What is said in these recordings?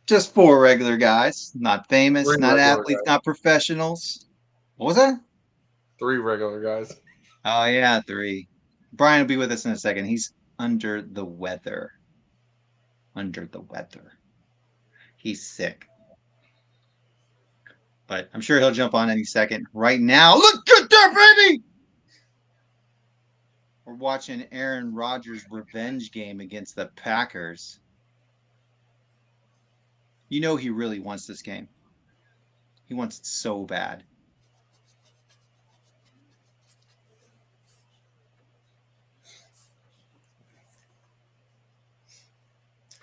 Just 4 regular guys, not famous, 3 not regular athletes, guys. not professionals. What was that? 3 regular guys. Oh, yeah, 3. Brian will be with us in a second. He's under the weather. Under the weather. He's sick. But I'm sure he'll jump on any second. Right now, look good there, baby! We're watching Aaron Rodgers' revenge game against the Packers. You know he really wants this game. He wants it so bad.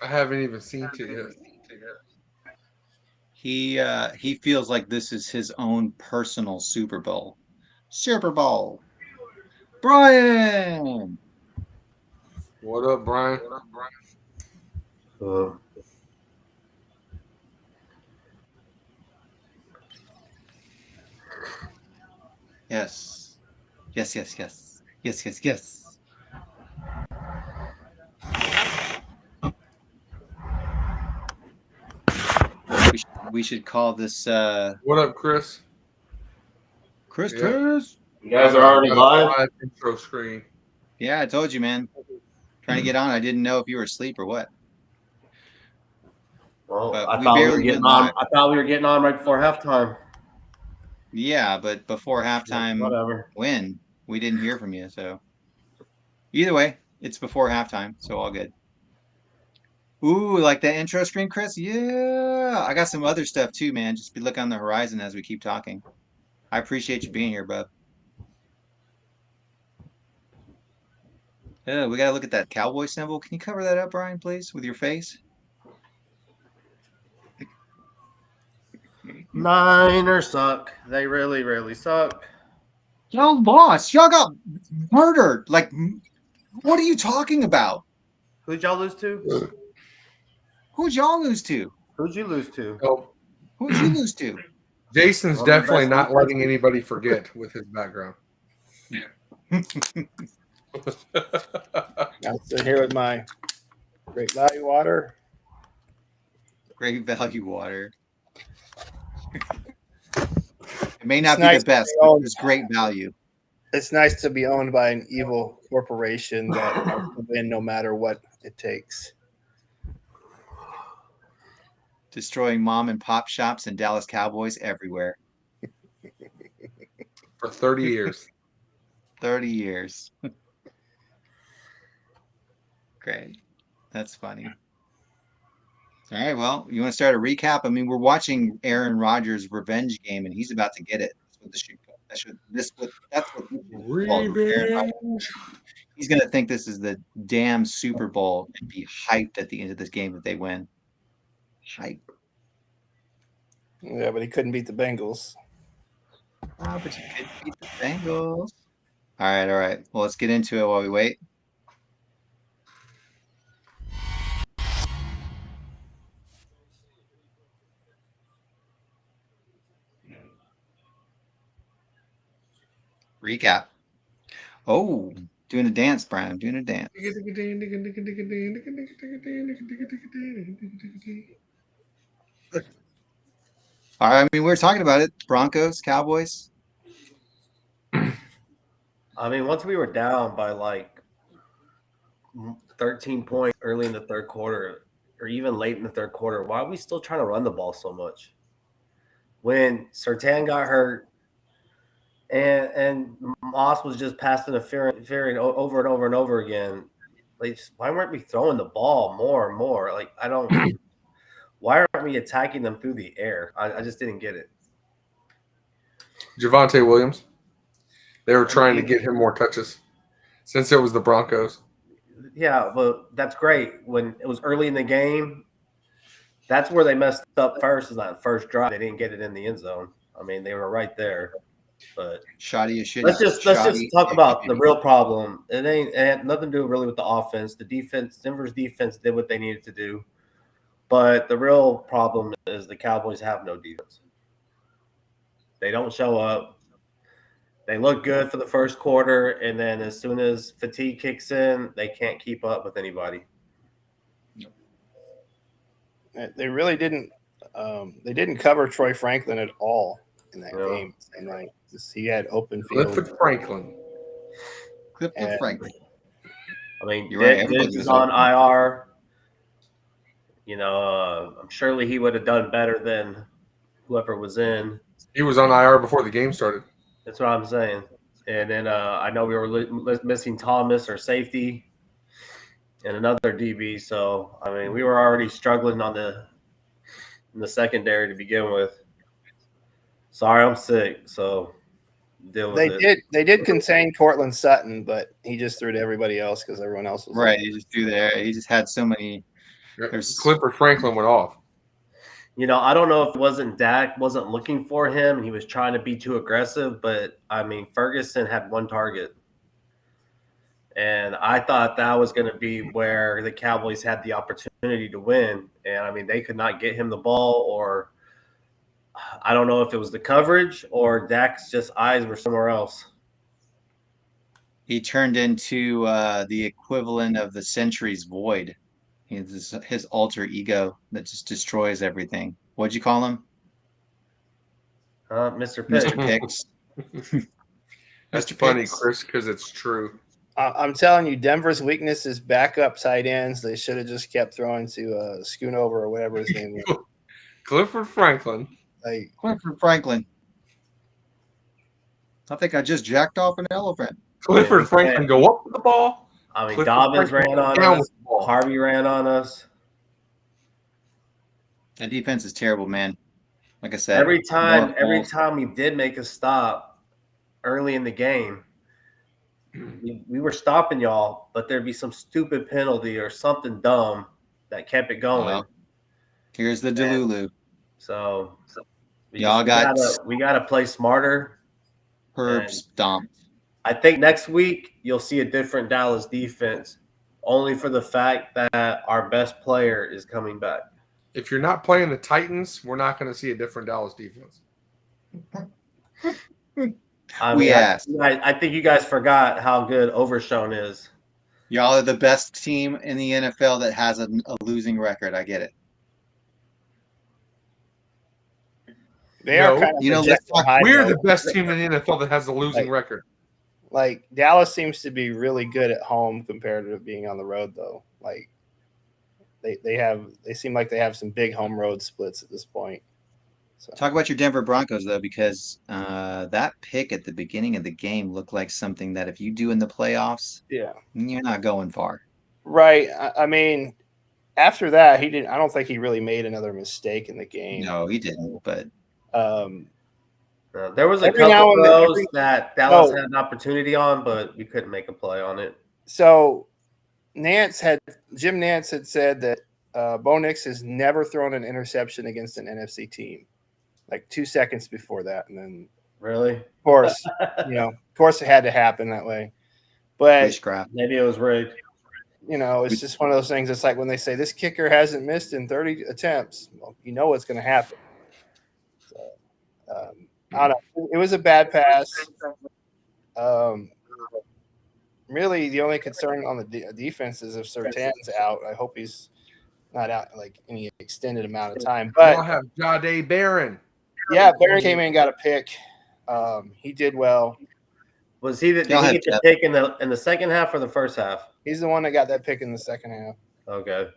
I haven't even seen it yet. He feels like this is his own personal Super Bowl. Super Bowl. Brian! What up, Brian? Yes. Yes, yes, yes. Yes, yes, yes. We should call this What up, Chris? Chris. Yeah. Chris. You guys are already live? Intro screen. Yeah, I told you, man. Trying to get on. I didn't know if you were asleep or what. Well, But I we thought we barely were getting went on. live. I thought we were getting on right before halftime. Yeah, but before halftime Whatever. win, we didn't hear from you. So either way, it's before halftime, so all good. Ooh, like that intro screen, Chris? Yeah. I got some other stuff too, man. Just be looking on the horizon as we keep talking. I appreciate you being here, bub. Yeah, we gotta look at that cowboy symbol. Can you cover that up, Brian, please, with your face? Niners suck. They really, really suck. Y'all lost. Y'all got murdered. Like, what are you talking about? Who'd y'all lose to? Who'd y'all lose to? Who'd you lose to? Oh, Who'd you lose to? Jason's Well, definitely that's- not letting anybody forget with his background. I'm sitting here with my Great Value water. Great value water. It may not It's be nice the best, to be but owned. it's great value. It's nice to be owned by an evil corporation that wants to win no matter what it takes. Destroying mom and pop shops and Dallas Cowboys everywhere. For 30 years. 30 years. Great. That's funny. All right, well, you want to start a recap? I mean, we're watching Aaron Rodgers' revenge game, and he's about to get it. That's what that's what Revenge. he's going to think this is the damn Super Bowl and be hyped at the end of this game that they win. Hype. Yeah, but he couldn't beat the Bengals. Oh, but you could beat the Bengals. All right. Well, let's get into it while we wait. Recap. Oh, doing a dance, Brian. I'm doing a dance. All right, I mean, we were talking about it. Broncos, Cowboys. I mean, once we were down by like 13 points early in the third quarter, or even late in the third quarter, why are we still trying to run the ball so much? When Surtain got hurt and Moss was just passing interfering over and over and over again, like, why weren't we throwing the ball more and more? Like, I don't. Why aren't we attacking them through the air? I just didn't get it. Javonte Williams. They were trying to get him more touches since it was the Broncos. Yeah, but that's great. When it was early in the game, that's where they messed up first, is that first drive. They didn't get it in the end zone. I mean, they were right there. But Shoddy as shit. let's just Shoddy. talk about the real problem. It had nothing to do really with the offense. The defense, Denver's defense did what they needed to do. But the real problem is the Cowboys have no defense. They don't show up. They look good for the first quarter, and then as soon as fatigue kicks in, they can't keep up with anybody. They really didn't. They didn't cover Troy Franklin at all in that No. game. And like he had open field. Clifford Franklin. Clifford Franklin. I mean, You're right, Diggs everybody is was on IR. You know, surely he would have done better than whoever was in. He was on IR before the game started. That's what I'm saying. And then I know we were missing Thomas, or safety, and another DB. So I mean, we were already struggling in the secondary to begin with. Sorry, I'm sick, so deal with it. They did contain Cortland Sutton, but he just threw to everybody else because everyone else was Right. He just threw there. He just had so many. Clifford Franklin went off. You know, I don't know if it wasn't Dak wasn't looking for him and he was trying to be too aggressive, but I mean, Ferguson had one target. And I thought that was going to be where the Cowboys had the opportunity to win. And I mean, they could not get him the ball, or I don't know if it was the coverage or Dak's just eyes were somewhere else. He turned into the equivalent of the Century's Void. His alter ego that just destroys everything. What'd you call him? Mr. Pitt. Mr. Picks. That's Mr. funny, Picks. Chris, because it's true. I'm telling you, Denver's weakness is backup tight ends. They should have just kept throwing to Schoonover or whatever his name was. Clifford Franklin. Like Clifford Franklin. I think I just jacked off an elephant. Clifford Franklin go up with the ball. I mean, Clifford Dobbins Franklin ran on down us. with the ball. Harvey ran on us. That defense is terrible, man. Like I said, Every time we did make a stop early in the game, we were stopping y'all, but there'd be some stupid penalty or something dumb that kept it going. Well, here's the Delulu. So we Y'all got gotta play smarter. Herb and- stomped. I think next week you'll see a different Dallas defense, only for the fact that our best player is coming back. If you're not playing the Titans, we're not going to see a different Dallas defense. I think you guys forgot how good Overshown is. Y'all are the best team in the NFL that has a losing record. I get it. they are No. kind of You know, let's talk. We're the best team in the NFL that has a losing record. like Dallas seems to be really good at home compared to being on the road, though. Like they seem like they have some big home road splits at this point. So Talk about your Denver Broncos, though, because that pick at the beginning of the game looked like something that if you do in the playoffs, yeah, you're not going far. right. I mean, after that, he didn't. I don't think he really made another mistake in the game. No, he didn't. But There was a Every now couple and then- throws that Dallas had an opportunity on, but we couldn't make a play on it. So Jim Nance had said that Bo Nix has never thrown an interception against an NFC team, like 2 seconds before that, and then Really? of course, of course it had to happen that way. But witchcraft. Maybe it was rigged. it's just one of those things. It's like when they say this kicker hasn't missed in 30 attempts. Well, you know what's going to happen. So, I don't know. It was a bad pass. Really, the only concern on the defense is if Surtain's out. I hope he's not out like any extended amount of time. Y'all But have Jade Barron. yeah, Barry came in and got a pick. He did well. Was he did he Y'all had get the Jeff. pick in the second half or the first half? He's the one that got that pick in the second half. Okay.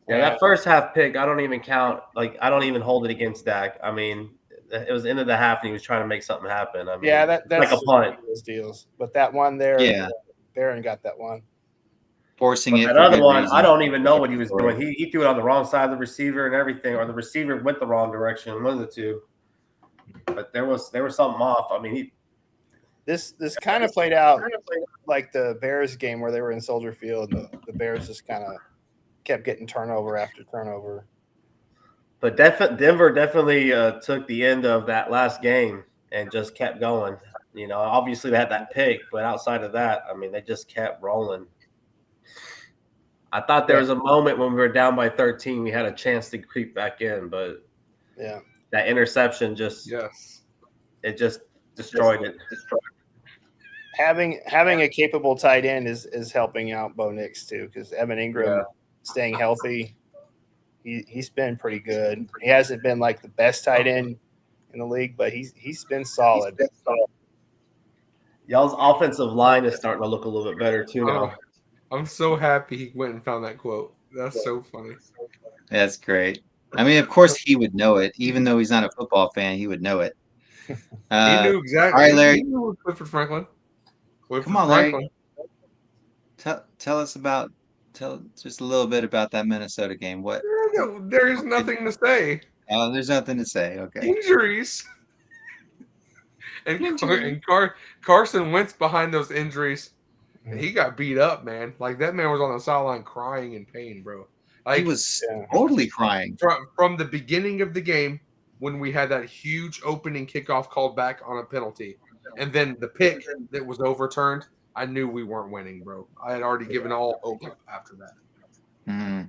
Yeah, that first half pick, I don't even count. Like, I don't even hold it against Dak. I mean, it was the end of the half, and he was trying to make something happen. I mean, Yeah, that's like a punt. those deals. But that one there, Yeah. Barron got that one. Forcing it. That for other good one, reason. I don't even know what he was doing. He threw it on the wrong side of the receiver and everything, or the receiver went the wrong direction, one of the two. But there was something off. I mean, This kind of played out like the Bears game where they were in Soldier Field. The Bears just kind of kept getting turnover after turnover. but Denver definitely took the end of that last game and just kept going. Obviously they had that pick, but outside of that, I mean, they just kept rolling. I thought there was a moment when we were down by 13, we had a chance to creep back in, but that interception just destroyed it. Having a capable tight end is helping out Bo Nix too, because Evan Ingram staying healthy, he's been pretty good. He hasn't been like the best tight end in the league, but he's been solid. Y'all's offensive line is starting to look a little bit better too now. I'm so happy he went and found that quote. That's so funny. That's great. I mean, of course he would know it, even though he's not a football fan. He would know it. He knew exactly. All right, Larry. He knew it was Clifford Franklin. Come on, Larry. Tell us just a little bit about that Minnesota game. What? There's nothing to say. Oh, there's nothing to say. Okay. Injuries. And Carson Wentz behind those injuries. And he got beat up, man. Like, that man was on the sideline crying in pain, bro. Like, he was totally crying. From the beginning of the game, when we had that huge opening kickoff called back on a penalty, and then the pick that was overturned, I knew we weren't winning, bro. I had already given all hope up after that. Mm-hmm.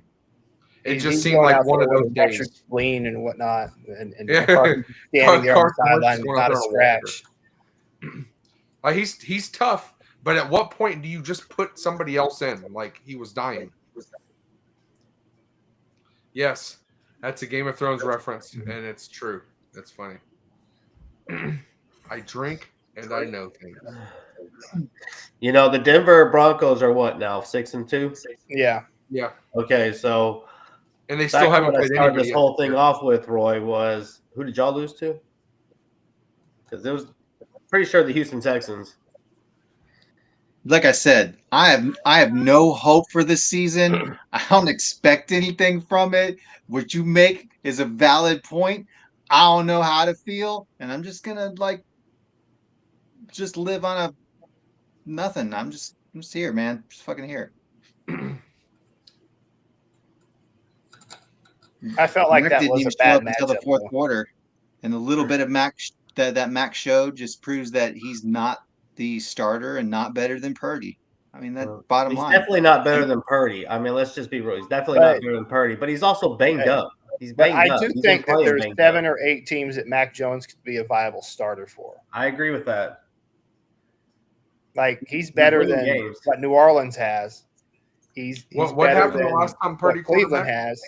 It just seemed like one of those days. Spleen and whatnot, and standing there on the sideline without a scratch. He's tough, but at what point do you just put somebody else in? Like, he was dying. Yes, that's a Game of Thrones reference, and it's true. That's funny. I drink and I know things. The Denver Broncos are what now? 6-2? Yeah. Okay, so and they still haven't played anybody. This whole thing off with, Roy, was who did y'all lose to? Because it was pretty sure the Houston Texans. Like I said, I have no hope for this season. I don't expect anything from it. What you make is a valid point. I don't know how to feel, and I'm just gonna just live on a nothing. I'm just here, man. Just fucking here. I felt like that was a bad matchup until the fourth quarter, and the little bit of Max that Max showed just proves that he's not the starter and not better than Purdy. I mean, bottom line. He's definitely not better than Purdy. I mean, let's just be real. He's definitely not better than Purdy, but he's also banged up. He's banged up. I do think that there's 7 or 8 teams that Mac Jones could be a viable starter for. I agree with that. Like, he's better than what New Orleans has. He's what better happened than the last time Purdy Cleveland has.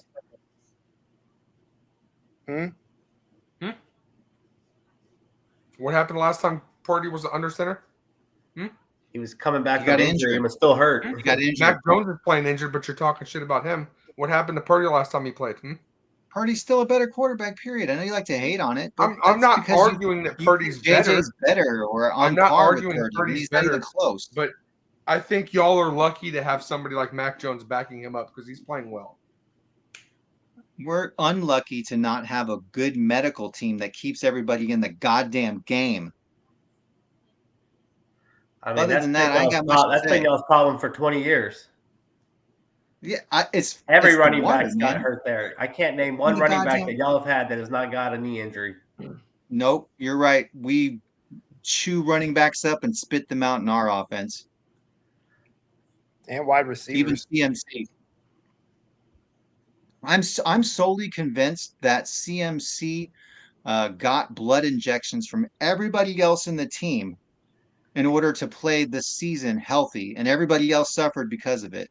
What happened last time Purdy was under center? He was coming back. He got injured. He was still hurt. He got injured. Mac Jones is playing injured, but you're talking shit about him. What happened to Purdy last time he played? Purdy's still a better quarterback, period. I know you like to hate on it. I'm not arguing that Purdy's better or on I'm not par arguing with Purdy. Purdy's better, close. But I think y'all are lucky to have somebody like Mac Jones backing him up because he's playing well. We're unlucky to not have a good medical team that keeps everybody in the goddamn game. I mean, Other than that, I ain't got much to say. That's been y'all's problem for 20 years. Yeah, every it's running back got hurt there. I can't name one running back that y'all have had that has not got a knee injury. Nope, you're right. We chew running backs up and spit them out in our offense. And wide receivers. Even CMC. I'm solely convinced that CMC got blood injections from everybody else in the team in order to play this season healthy, and everybody else suffered because of it.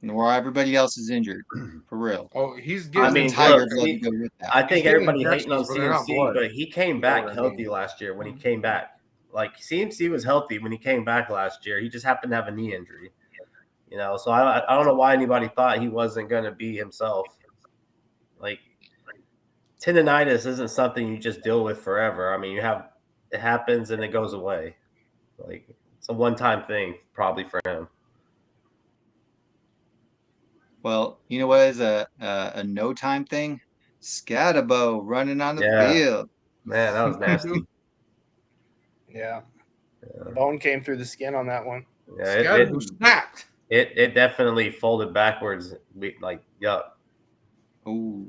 Or everybody else is injured, for real. Oh, he's getting tiger blood to go with that. I think everybody hating on CMC, but he came back healthy last year when he came back. Like, CMC was healthy when he came back last year. He just happened to have a knee injury. So I don't know why anybody thought he wasn't going to be himself. Like, tendonitis isn't something you just deal with forever. I mean, it happens and it goes away. Like, it's a one-time thing probably for him. Well, you know what is a no-time thing? Scatterbo running on the field. Man, that was nasty. Yeah. Bone came through the skin on that one. Yeah, it snapped. It definitely folded backwards. Yuck. Ooh.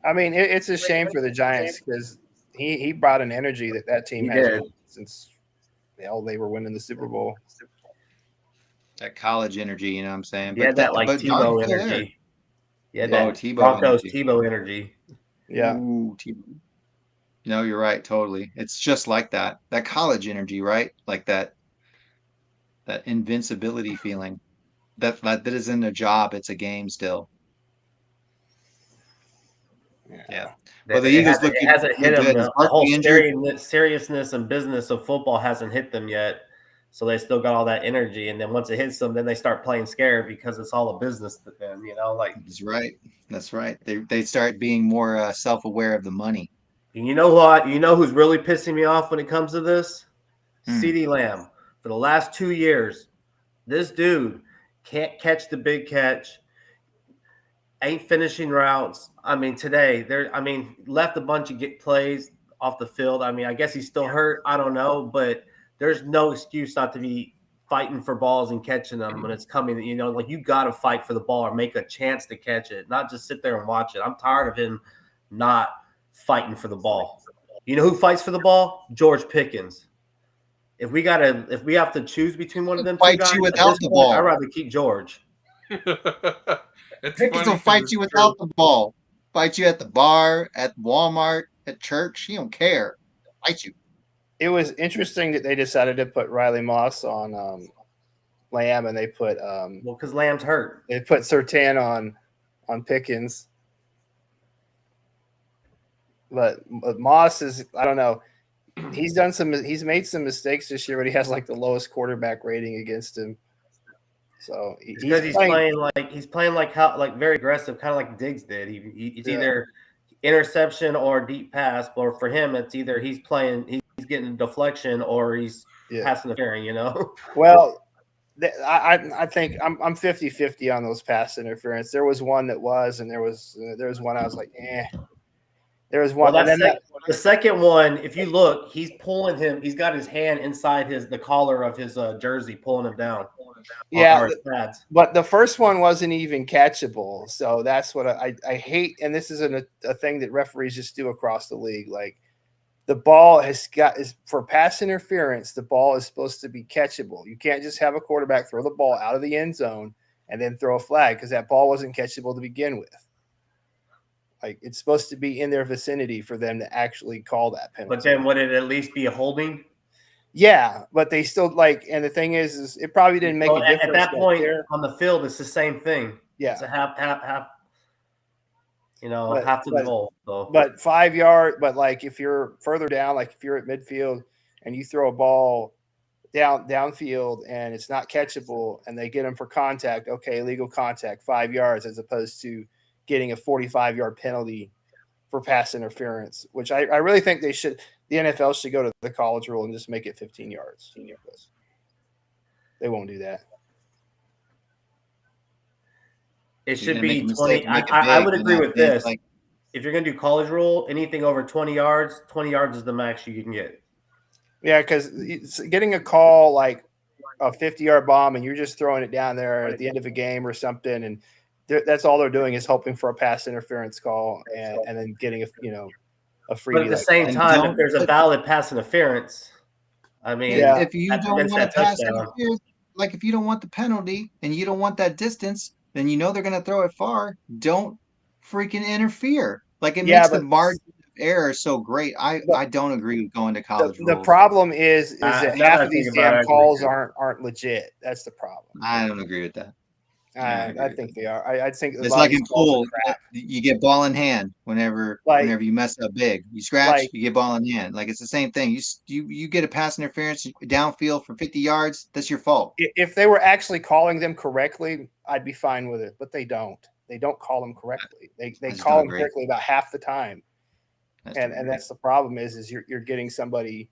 I mean, it's a shame for the Giants because he brought an energy that team He has did. since they were winning the Super Bowl. That college energy, you know what I'm saying? He had that like but Darnold's Tebow still there. energy. He had Oh, that Tebow Broncos energy. Tebow energy. Yeah. Ooh, Tebow. No, you're right, totally. It's just like that. That college energy, right? Like that invincibility feeling. That isn't a job, it's a game still. Yeah. Well, the Eagles look It hasn't hit them. good. Is The whole Barkley injured? seriousness and business of football hasn't hit them yet. So they still got all that energy. And then once it hits them, then they start playing scared because it's all a business to them, like. That's right. That's right. They start being more self-aware of the money. You know what? You know who's really pissing me off when it comes to this? Hmm. CeeDee Lamb. For the last 2 years, this dude can't catch the big catch, ain't finishing routes. I mean, today, left a bunch of plays off the field. I mean, I guess he's still hurt. I don't know, but there's no excuse not to be fighting for balls and catching them when it's coming. Like you got to fight for the ball or make a chance to catch it, not just sit there and watch it. I'm tired of him not fighting for the ball. You know who fights for the ball? George Pickens. If we have to choose between one of them two guys, you without the ball. I'd rather keep George. Pickens will fight you without the ball. Fight you at the bar, at Walmart, at church. He don't care. Fight you. It was interesting that they decided to put Riley Moss on Lamb, and they put because Lamb's hurt. They put Surtain on Pickens. But Moss is, I don't know. He's made some mistakes this year, but he has like the lowest quarterback rating against him. So he's playing like very aggressive, kind of like Diggs did. It's either interception or deep pass, or for him, it's either he's getting a deflection or he's pass interfering. Well, I think I'm 50-50 on those pass interference. There was one that was, and there was one I was like, eh. There was one. Well, the second one, if you look, he's pulling him. He's got his hand inside the collar of his jersey, pulling him down. Yeah, but the first one wasn't even catchable. So that's what I hate. And this isn't a thing that referees just do across the league. Like the ball is for pass interference. The ball is supposed to be catchable. You can't just have a quarterback throw the ball out of the end zone and then throw a flag because that ball wasn't catchable to begin with. Like it's supposed to be in their vicinity for them to actually call that penalty. But then would it at least be a holding? Yeah, but they still and the thing is it probably didn't make a difference. At that point on the field, it's the same thing. Yeah. It's a half, half to the goal. So. But 5 yard, but like if you're further down, like if you're at midfield and you throw a ball downfield and it's not catchable and they get them for contact, okay, illegal contact, 5 yards as opposed to getting a 45-yard penalty for pass interference, which I really think the NFL should go to the college rule and just make it 15 yards. They won't do that. It should be 20. I would agree with this. If you're going to do college rule, anything over 20 yards is the max you can get. Yeah, because getting a call like a 50-yard bomb and you're just throwing it down there at the end of a game or something, and that's all they're doing is hoping for a pass interference call and then getting a free. But at the same time, if there's a valid pass interference, I mean, if you don't want to pass interference, like if you don't want the penalty and you don't want that distance, then they're going to throw it far. Don't freaking interfere. Like it makes the margin of error so great. I don't agree with going to college. The problem is that half of these damn calls aren't legit. That's the problem. I don't agree with that. I think they are. I think it's like in pool. You get ball in hand whenever you mess up big. You scratch, you get ball in hand. Like it's the same thing. You get a pass interference downfield for 50 yards. That's your fault. If they were actually calling them correctly, I'd be fine with it. But they don't. They don't call them correctly. They call them correctly about half the time. And that's the problem is you're getting somebody,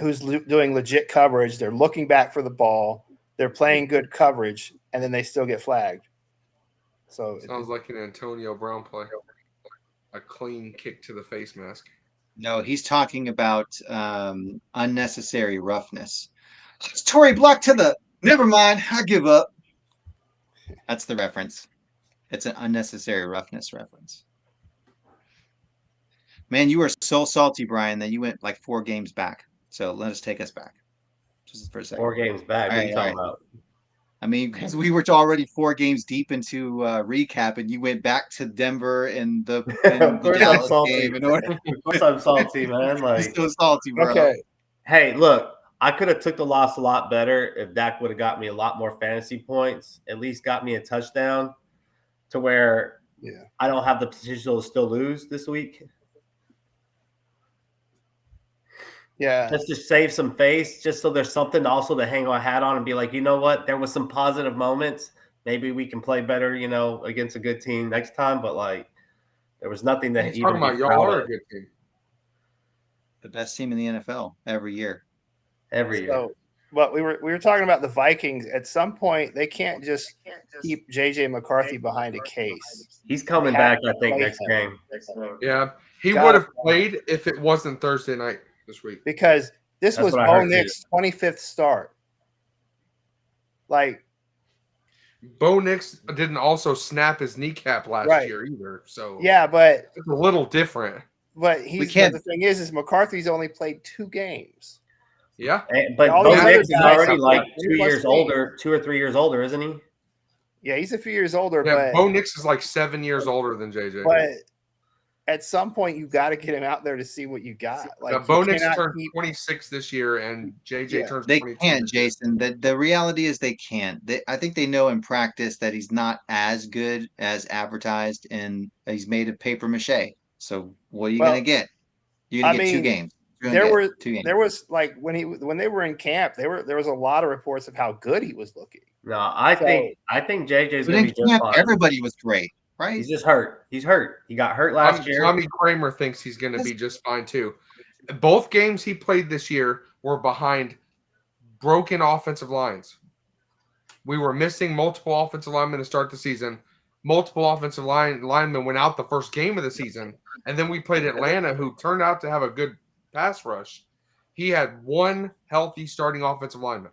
who's doing legit coverage. They're looking back for the ball. They're playing good coverage, and then they still get flagged. So sounds like an Antonio Brown play, a clean kick to the face mask. No, he's talking about unnecessary roughness. It's Tory Block to the. Never mind, I give up. That's the reference. It's an unnecessary roughness reference. Man, you were so salty, Brian, that you went like 4 games back. So let us take us back just for a second. 4 games back. All What are right, you all talking right. about? I mean, because we were already 4 games deep into recap, and you went back to Denver and the Of course I'm Dallas salty. game in order. Of course I'm salty, man. You're Like, so salty, bro. Okay. hey, look, I could have took the loss a lot better if Dak would have got me a lot more fantasy points, at least got me a touchdown to where I don't have the potential to still lose this week. Yeah. Just to save some face, just so there's something also to hang our hat on and be like, you know what? There was some positive moments. Maybe we can play better, against a good team next time. But like, there was nothing that He's even talking about be y'all proud are of a good team. The best team in the NFL every year. every year. So, but we were talking about the Vikings. At some point, they can't just keep JJ McCarthy behind a case. He's coming They back, have I think, to next play him. game. Yeah, he Gotta would have play played if it wasn't Thursday night this week. because this That's was what I Bo heard, too. Nix's 25th start. Like, Bo Nix didn't also snap his kneecap last Right. year either, so yeah, but it's a little different. can't- the thing is McCarthy's only played 2 games. Yeah, But All Bo these other Nix is guys already have like played 2 plus years games. older, 2 or 3 years older, isn't he? Yeah, he's a few years older, yeah. Bo Nix is like 7 years older than JJ. but at some point you got to get him out there to see what you got. Like, Yeah, you Bo Nix cannot turned keep- 26 this year, and JJ Yeah. turns They 22. can't, this year. Jason. The reality is they can't. I think they know in practice that he's not as good as advertised, and he's made of paper mache. So what are you Well, gonna get? You're gonna I get 2 mean, games. You're gonna there get were 2 games. there was like when they were in camp, there was a lot of reports of how good he was looking. No, I think JJ's But gonna in be just camp, fine. everybody was great, right? He's just hurt. He's hurt. He got hurt last year. Tommy Kramer thinks he's going to be just fine too. Both games he played this year were behind broken offensive lines. We were missing multiple offensive linemen to start the season. Multiple offensive linemen went out the first game of the season, and then we played Atlanta, who turned out to have a good pass rush. He had 1 healthy starting offensive lineman,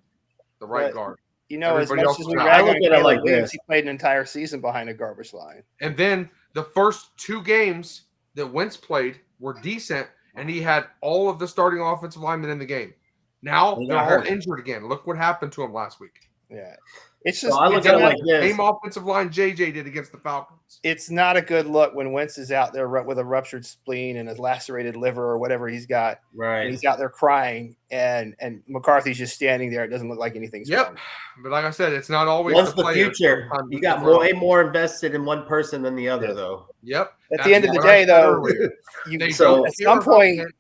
the right But- guard. You know, as Everybody much else as was we out. rag I on look at it Caleb like Williams, this. he played an entire season behind a garbage line. And then the first 2 games that Wentz played were decent, and he had all of the starting offensive linemen in the game. Now He they're got all hurt. injured again. Look what happened to him last week. Yeah, it's So just I look it's at it not- like this. Same offensive line JJ did against the Falcons. it's not a good look when Wentz is out there with a ruptured spleen and a lacerated liver or whatever he's got. And Right. he's out there crying, and McCarthy's just standing there. It doesn't look like anything's Yep. wrong. But like I said, it's not always What's the players. future? Sometimes You it's got the throw. way more invested in one person than the other, Yeah. though. Yep. At the That's end of the what I day, said though, earlier. you They So- don't at care some about point, him.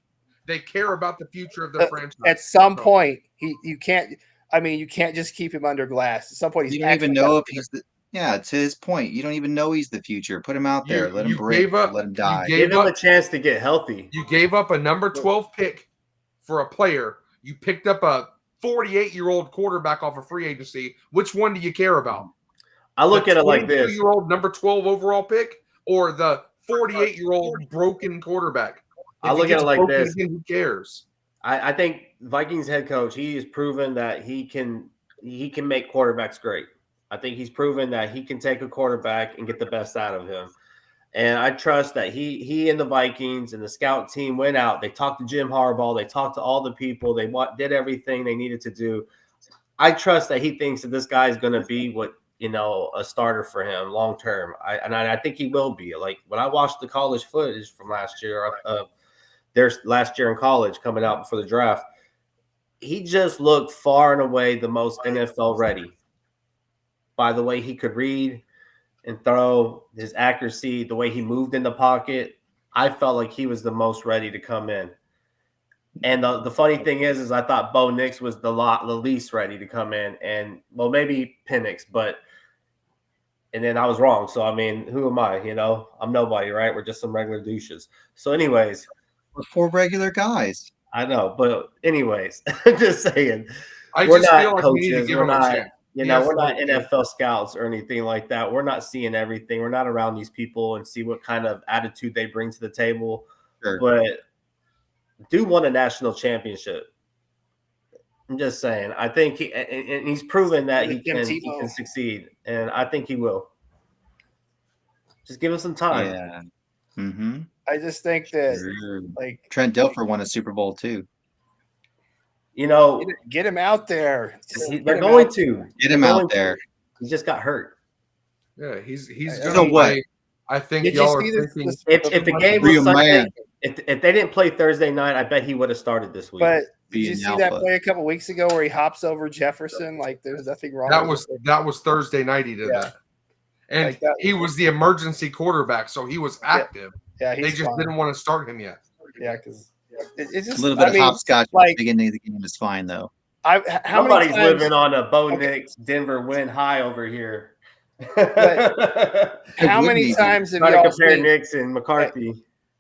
They care about the future of their franchise. at some So, point, you can't. I mean, you can't just keep him under glass. At some point, he's You don't even actually know gotta if he's the. Yeah, to his point, you don't even know he's the future. Put him out there. Let him you break. gave up- Let him you die. gave Give him a up- chance to get healthy. You gave up a number 12 pick for a player. You picked up a 48-year-old quarterback off of free agency. Which one do you care about? I look at it like this. 22-year-old number 12 overall pick or the 48-year-old broken quarterback? I If look he at gets it like broken this. again, who cares? I think Vikings head coach, he has proven that he can make quarterbacks great. I think he's proven that he can take a quarterback and get the best out of him. And I trust that he and the Vikings and the scout team went out. They talked to Jim Harbaugh. They talked to all the people. They did everything they needed to do. I trust that he thinks that this guy is going to be what, a starter for him long term. I think he will be. Like when I watched the college footage from last year, their last year in college coming out before the draft, he just looked far and away the most NFL ready by the way he could read and throw, his accuracy, the way he moved in the pocket. I felt like he was the most ready to come in. And the funny thing is I thought Bo Nix was the least ready to come in, and well, maybe Penix, and then I was wrong. So I mean, who am I? I'm nobody, right? We're just some regular douches. So, anyways, We're 4 regular guys. I know, but anyways, I'm just saying, I we're just not feel like we need to coaches. give We're him a not, chance. He has we're to not make it. NFL scouts or anything like that. We're not seeing everything. We're not around these people and see what kind of attitude they bring to the table. Sure. But do won a national championship. I'm just saying. I think he's proven that he Tim can Tebow. succeed, and I think he will. Just give him some time. Yeah. Mm-hmm. I just think that Sure. like Trent Dilfer won a Super Bowl too. You know, get him out there. Just get they're him going out. to. Get They're him out going to. there. He just got hurt. Yeah, he's So gonna what? play. I think Did you y'all are see this- thinking. If the game Real was Sunday, man. if they didn't play Thursday night, I bet he would have started this week. But did Be you an see that alpha. play a couple weeks ago where he hops over Jefferson? Like there's nothing wrong. That with was it. Thursday night. He did Yeah. that, and Like that- he was the emergency quarterback, so he was active. Yeah, They he's just fine. didn't want to start him yet. Yeah, because it's just A little bit of hopscotch at like- the beginning of the game is fine though. how many Nobody's times? living on a Bo Okay. Nix Denver win high over here. How wouldn't many he? times have Trying to y'all compare seen? Nix and McCarthy.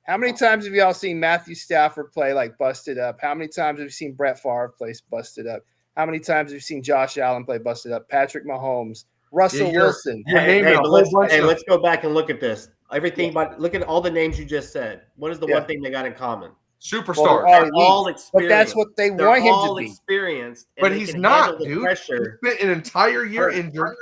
How many times have y'all seen Matthew Stafford play like busted up? How many times have you seen Brett Favre play busted up? How many times have you seen Josh Allen play busted up? Patrick Mahomes, Russell you're- Wilson. You're naming a but whole bunch of. let's go back and look at this. Everything, but look at all the names you just said. What is the Yeah. one thing they got in common? Superstars. Well, They're elite. all But experienced. that's what they They're want him all to be. experienced, and but they he's can not, handle the dude. pressure. He spent an entire year Hurt. injured.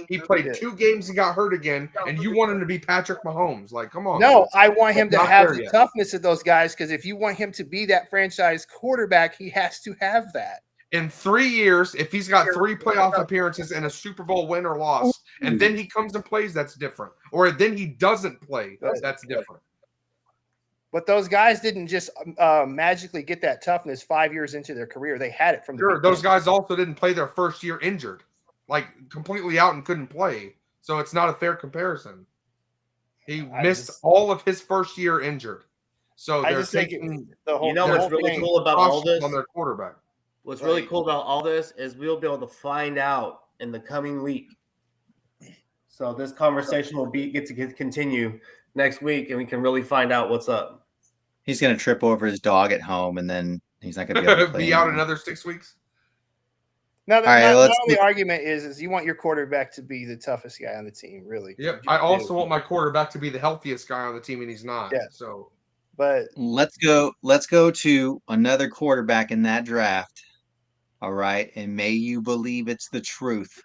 He played Yeah. 2 games and got hurt again, and you want him to be Patrick Mahomes? Like, come on. No, I want him to Not have there the yet. toughness of those guys because if you want him to be that franchise quarterback, he has to have that. In 3 years, if he's got 3 playoff appearances and a Super Bowl win or loss, and then he comes and plays, that's different. Or then he doesn't play, that's different. But those guys didn't just magically get that toughness 5 years into their career. They had it from the Sure, those beginning. guys also didn't play their first year injured, like completely out and couldn't play. So it's not a fair comparison. He missed all of his first year injured. So I they're just think taking the whole. You know the what's whole really thing- cool about all caution this? on their quarterback. What's really cool about all this is we'll be able to find out in the coming week. So this conversation will get to continue next week, and we can really find out what's up. He's gonna trip over his dog at home, and then he's not gonna be able to play Be out anymore. another 6 weeks. No, the, All right, my let's- only argument is you want your quarterback to be the toughest guy on the team, really. Yep. You I do. also want my quarterback to be the healthiest guy on the team, and he's not. Yeah. So But Let's go to another quarterback in that draft. All right, and may you believe it's the truth.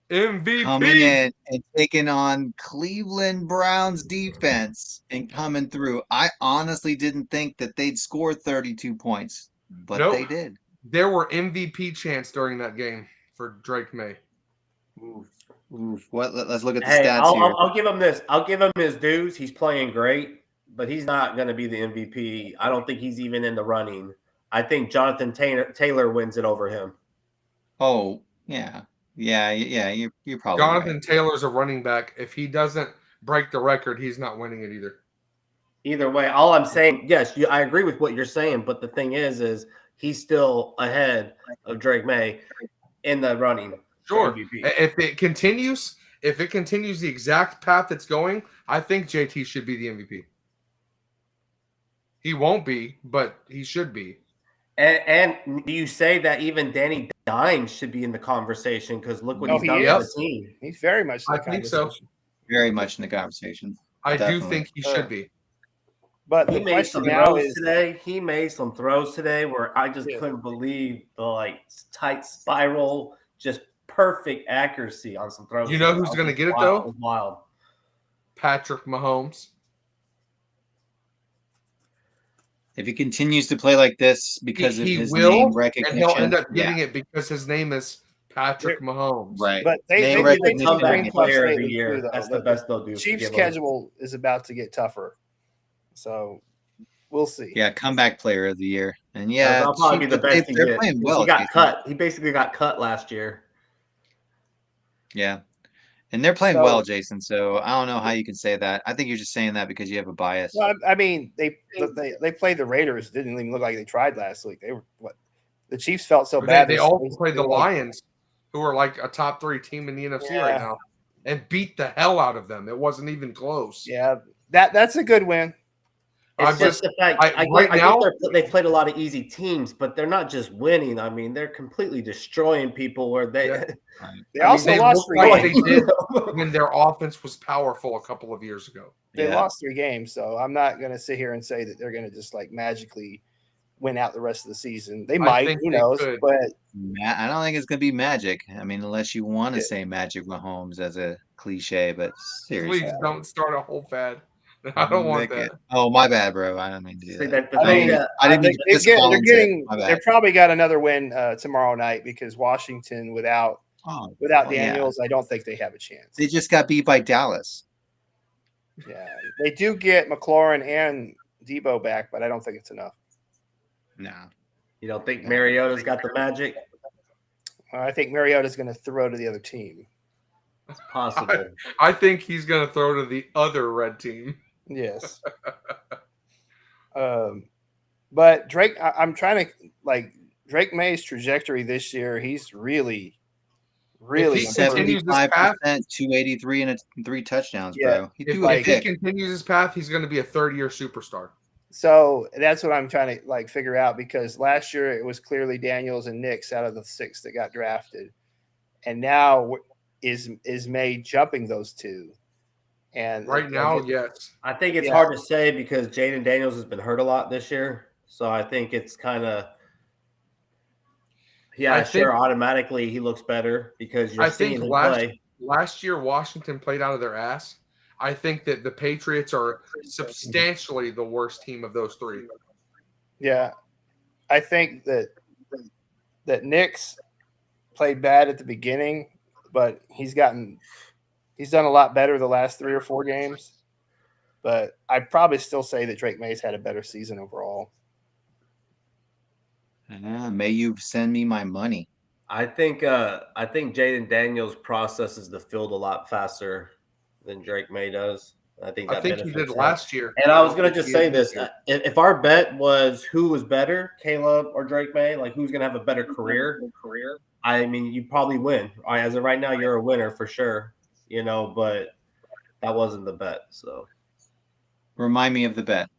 MVP. Coming in and taking on Cleveland Browns defense and coming through. I honestly didn't think that they'd score 32 points, but Nope. they did. There were MVP chants during that game for Drake May. Oof. Let's look at the Hey, stats here. I'll give him this. I'll give him his dues. He's playing great, but he's not going to be the MVP. I don't think he's even in the running. I think Jonathan Taylor wins it over him. Oh, yeah. You're probably Jonathan right. Taylor's a running back. If he doesn't break the record, he's not winning it either. Either way, all I'm saying, yes, I agree with what you're saying, but the thing is he's still ahead of Drake May in the running. Sure. for MVP. If it continues the exact path it's going, I think JT should be the MVP. He won't be, but he should be. And do you say that even Danny Dimes should be in the conversation? Because look what Oh, he's he done is. for the team. he's very much. in I the think so. conversation. Very much in the conversation. I Definitely. do think he should be. But He the made question some now throws is, today. He made some throws today where I just Yeah. couldn't believe the tight spiral, just perfect accuracy on some throws. You know today. who's I was gonna just get it, wild. though? It was wild. Patrick Mahomes. If he continues to play like this because of He his will, name and recognition, he'll end up yeah, getting it because his name is Patrick Mahomes. right. but they Name they recognition, need to Comeback win player of lately, the year. too, though. That's the best they'll do. Chiefs' Give him- schedule is about to get tougher, so we'll see. Yeah, comeback player of the year. And Yeah, yeah, that'll probably be the best he they're gets, playing 'cause well. He got Jason. cut. He basically got cut last year. Yeah. And they're playing So- well, Jason. So I don't know how you can say that. I think you're just saying that because you have a bias. Well, I mean, they played the Raiders. Didn't even look like they tried last week. They were what? The Chiefs felt so bad. They also played the they- Lions, who are like a top 3 team in the NFC right Yeah. now, and beat the hell out of them. It wasn't even close. Yeah, that's a good win. I'm It's just the fact. I right now- get they've played a lot of easy teams, but they're not just winning. I mean, they're completely destroying people. Where they Yeah. They I mean, also they lost look 3 like games. they did when their offense was powerful a couple of years ago. They Yeah. lost 3 games, so I'm not going to sit here and say that they're going to just like magically win out the rest of the season. They I might, think who they knows? could. But I don't think it's gonna be Magic. I mean, unless you want to Yeah. say Magic Mahomes as a cliche, but seriously. Please don't start a whole fad. I don't want Make it- that. Oh, my bad, bro. I don't mean to do See, that. the I thing mean, that I didn't mean to miss Collins hit. My they bad. probably got another win tomorrow night because Washington without Oh, without well, yeah. Daniels, I don't think they have a chance. They just got beat by Dallas. Yeah, they do get McLaurin and Debo back, but I don't think it's enough. No. you don't think Mariota's got the magic? I think Mariota's going to throw to the other team. It's possible. I think he's going to throw to the other red team. Yes. But Drake, I'm trying to Drake May's trajectory this year. He's really If he continues this 75%, path, 283 and 3 touchdowns, Yeah, bro. He if, threw a if he pick. continues his path, he's going to be a third-year superstar. So that's what I'm trying to figure out because last year it was clearly Daniels and Nix out of the 6 that got drafted, and now is May jumping those two? And Right now, yes. I think it's hard to say because Jaden Daniels has been hurt a lot this year. So I think it's kind of automatically he looks better because you're seeing him play. Last year Washington played out of their ass. I think that the Patriots are substantially the worst team of those 3. Yeah. I think that Nix played bad at the beginning, but he's done a lot better the last 3 or 4 games. But I'd probably still say that Drake May's had a better season overall. May you send me my money. I think Jaden Daniels processes the field a lot faster than Drake May does. I think he did last year. And I was going to just say this. If our bet was who was better, Caleb or Drake May, like who's going to have a better career, I mean, you probably win. As of right now, you're a winner for sure, but that wasn't the bet. So Remind me of the bet.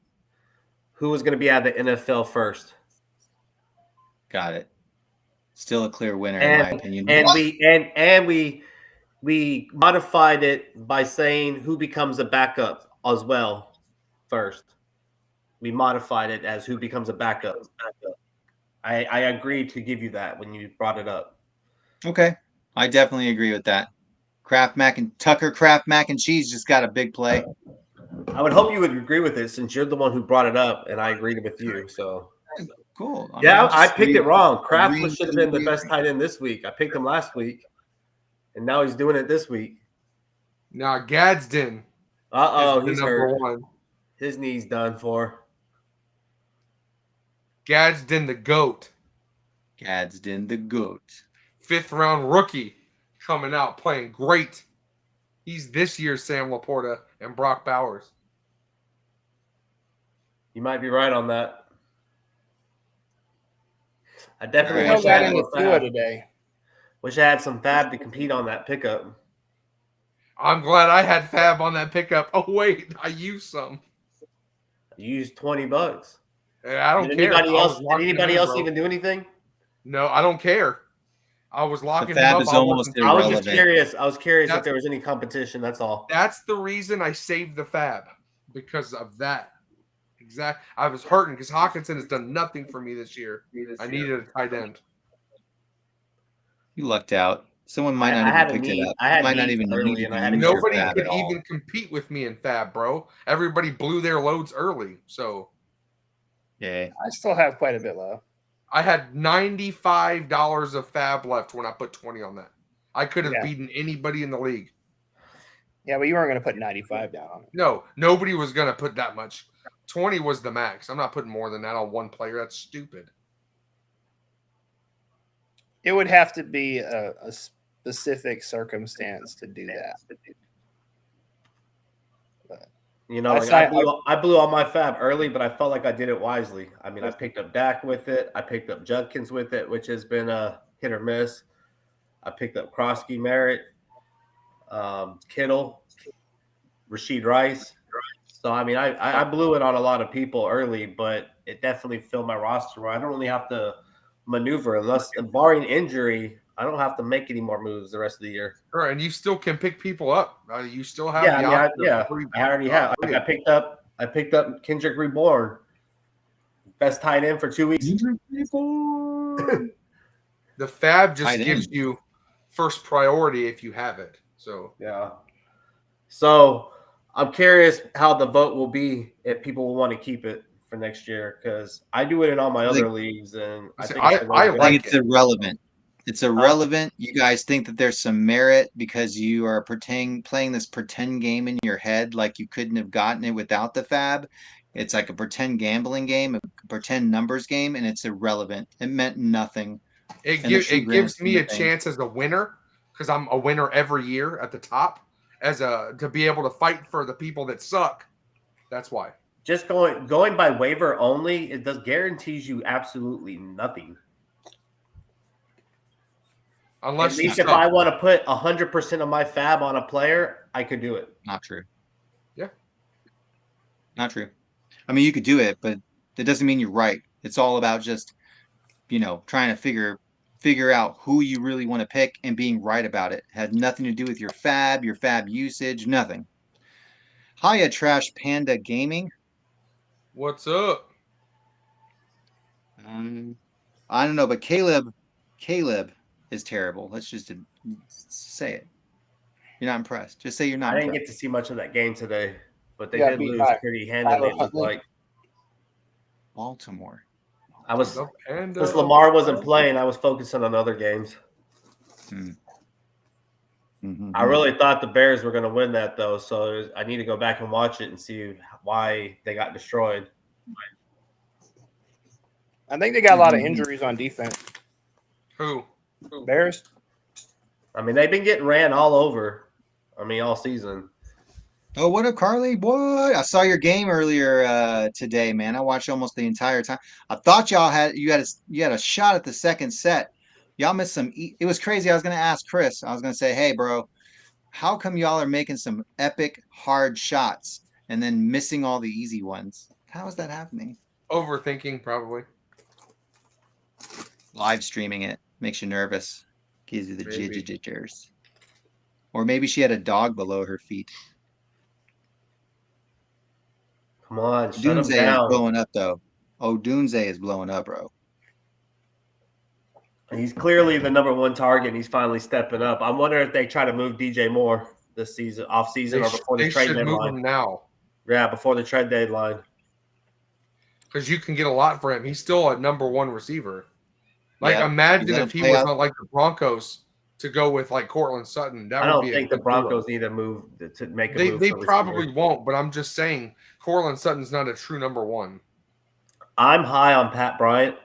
Who was going to be out of the NFL first? Got it. Still a clear winner in my opinion. And we modified it by saying who becomes a backup as well first. We modified it as who becomes a backup. I agreed to give you that when you brought it up. Okay. I definitely agree with that. Tucker Kraft mac and cheese just got a big play. I would hope you would agree with it since you're the one who brought it up and I agreed with you. So cool. I picked it wrong. Kraft should have been the best tight end this week. I picked him last week, and now he's doing it this week. Now Gadsden. He's hurt. 1. His knee's done for. Gadsden the GOAT. Gadsden the GOAT. 5th round rookie coming out playing great. He's this year's Sam Laporta and Brock Bowers. You might be right on that. I definitely wish I had Fab today. Wish I had some Fab to compete on that pickup. I'm glad I had Fab on that pickup. Oh wait, I used some. You used $20. I don't care. Did anybody else even do anything? No, I don't care. I was locking the Fab him up. Is almost I was just curious. I was curious if there was any competition. That's all. That's the reason I saved the Fab, because of that. Exactly. I was hurting because Hawkinson has done nothing for me this year. I needed a tight end. You lucked out. Someone might not even pick it up. Might not even early, and I had nobody could even compete with me in Fab, bro. Everybody blew their loads early. So yeah, I still have quite a bit left. I had $95 of Fab left when I put 20 on that. I could have beaten anybody in the league. Yeah, but you weren't going to put 95 down on it. No, nobody was going to put that much. 20 was the max. I'm not putting more than that on one player. That's stupid. It would have to be a specific circumstance to do that. But, I blew all my Fab early, but I felt like I did it wisely. I mean, I picked up Dak with it. I picked up Judkins with it, which has been a hit or miss. I picked up Krosky, Merritt, Kittle, Rashid Rice. So, I mean, I blew it on a lot of people early, but it definitely filled my roster where I don't really have to maneuver unless, barring injury, I don't have to make any more moves the rest of the year. Sure, and you still can pick people up. You still have I already have. Like I picked up Kendrick Reborn Best tight end for 2 weeks. The fab just Tight gives end. you first priority if you have it. So Yeah. So I'm curious how the vote will be if people will want to keep it for next year, because I do it in all my Like- other leagues, and I See, think I it's a really good- like It's irrelevant. It's irrelevant. You guys think that there's some merit because you are playing this pretend game in your head like you couldn't have gotten it without the fab. It's like a pretend gambling game, a pretend numbers game, and it's irrelevant. It meant nothing. it, And the give, true it gives grandstand me a thing. chance as a winner because I'm a winner every year at the top to be able to fight for the people that suck. That's why. just going by waiver only, it does guarantees you absolutely nothing. Unless At you least if suck. I want to put 100% of my fab on a player, I could do it. Not true. Yeah. Not true. I mean, you could do it, but that doesn't mean you're right. It's all about just, trying to figure out who you really want to pick and being right about it. Had nothing to do with your fab usage, nothing. Hiya Trash Panda Gaming. What's up? I don't know, but Caleb is terrible. Let's just say it. You're not impressed. Just say you're not I didn't impressed. get to see much of that game today, but they Yeah, did beat lose by pretty handily. It looked Huntley. like Baltimore. I was The panda since of Lamar wasn't Baltimore. playing, I was focusing on other games. Mhm. I really thought the Bears were going to win that, though, so I need to go back and watch it and see why they got destroyed. I think they got a lot of injuries on defense. Who? Bears. I mean, they've been getting ran all over. I mean, all season. Oh, what up, Carly? What? I saw your game earlier today, man. I watched almost the entire time. I thought you had a shot at the second set. Y'all missed some. It was crazy. I was gonna ask Chris. I was gonna say, hey, bro, how come y'all are making some epic hard shots and then missing all the easy ones? How is that happening? Overthinking, probably. Live streaming it makes you nervous, gives you the Maybe. jitters. Or maybe she had a dog below her feet. Come on, shut them Dunze is down. blowing up, though. Oh, Dunze is blowing up, bro. He's clearly the number one target, and he's finally stepping up. I wonder if they try to move DJ Moore this season, off season, or before the They trade should move deadline. him now Yeah, before the trade deadline. because you can get a lot for him. He's still a number one receiver. Like, Yeah, imagine you let if him he play was out. not like the Broncos to go with like Cortland Sutton. That I would don't be a think the good Broncos deal. need to move to make a They move. they for receiver. probably won't, but I'm just saying Cortland Sutton's not a true number one. I'm high on Patrick Bryant.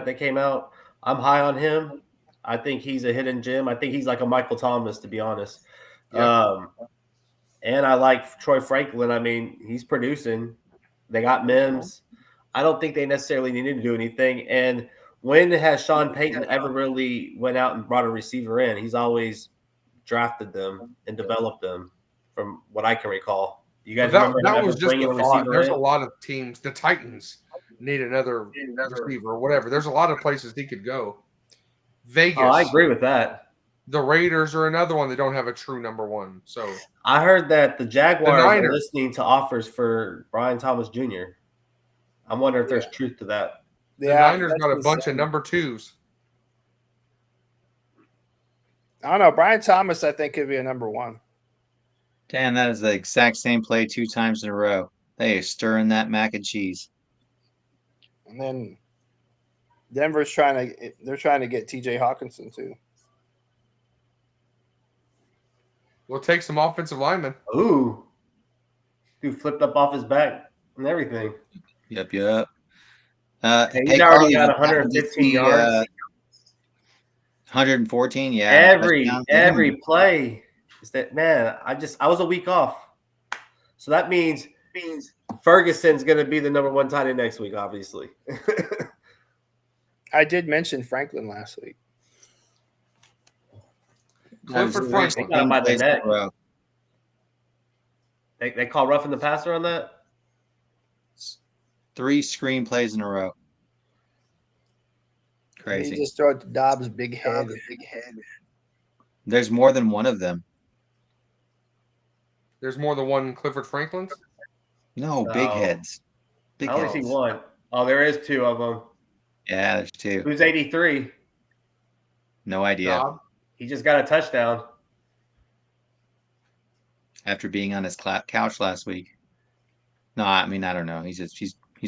That came out. I'm high on him. I think he's a hidden gem. I think he's like a Michael Thomas, to be honest. Yeah. And I like Troy Franklin. I mean, he's producing. They got Mims. I don't think they necessarily needed to do anything. And when has Sean Payton ever really went out and brought a receiver in? He's always drafted them and developed them, from what I can recall. You guys But remember him that ever was just bringing a a thought. receiver There's in? a lot of teams. The Titans need another receiver or whatever. There's a lot of places he could go. Vegas. Oh, I agree with that. The Raiders are another one that don't have a true number one. So I heard that the Jaguars are Niners. listening to offers for Brian Thomas Jr. I wonder if there's truth to that. the Yeah, Niners that's got a been bunch said. of number twos. I don't know. Brian Thomas, I think, could be a number one. Damn, that is the exact same play 2 times in a row. They are stirring that mac and cheese. And then Denver's trying to get TJ Hawkinson too. We'll take some offensive linemen. Ooh. Dude flipped up off his back and everything. Yep. He's Hey, already Carly, got you happen to 115 see, yards. 114, yeah. every touchdown. play. Is that, man, I was a week off. So that means Ferguson's going to be the number one tight end next week, obviously. I did mention Franklin last week. Clifford Franklin. got him by the Plays in neck. a row. They call roughing the passer on that? 3 screen plays in a row. He Crazy. just throw it to Dobbs' big head. There's more than one of them. There's more than one Clifford Franklin's. No, big No. heads. Big I only see heads. one. Oh, there is two of them. Yeah, there's two. Who's 83? No idea. Job. He just got a touchdown. After being on his couch last week. No, I mean I don't know. He's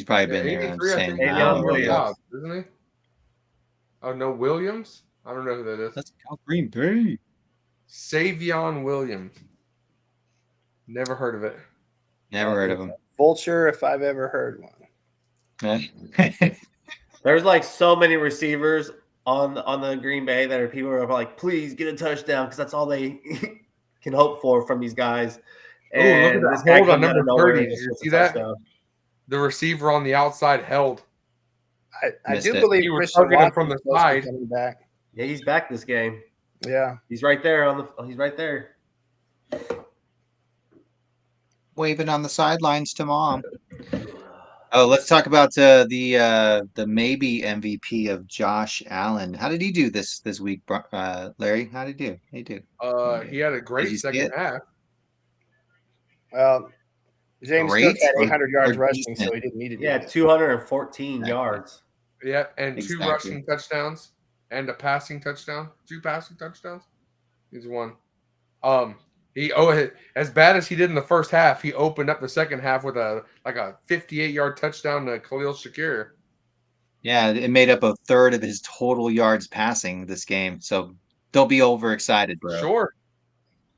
probably been there. I'm 83, I saying think. Davion I don't know. Williams. Job, isn't he? Oh, no, Williams? I don't know who that is. Let's go Green Bay. Savion Williams. Never heard of it. Never heard of him. Vulture, if I've ever heard one. There's like so many receivers on the Green Bay that are people who are like, please get a touchdown because that's all they can hope for from these guys. Ooh, look at And that this guy hold on comes out number of nowhere 30. and Did you just see gets a that? touchdown. The receiver on the outside held. I Missed do it. believe He was Christian targeting from Watson's the supposed to be side. coming back. Yeah, he's back this game. Yeah. He's right there he's right there. Waving on the sidelines to mom. Oh, let's talk about the maybe MVP of Josh Allen. How did he do this week, Larry? How did he do? How did he do? He had a Did great you see second it? half. Well, James Great Cook had or- 800 yards or rushing, decent? so he didn't need to do Yeah, that. 214 Exactly. yards. Yeah, and two Exactly. rushing touchdowns and a passing touchdown. 2 passing touchdowns. He's one. As bad as he did in the first half, he opened up the second half with a 58-yard touchdown to Khalil Shakir. Yeah, it made up a third of his total yards passing this game. So don't be overexcited, bro.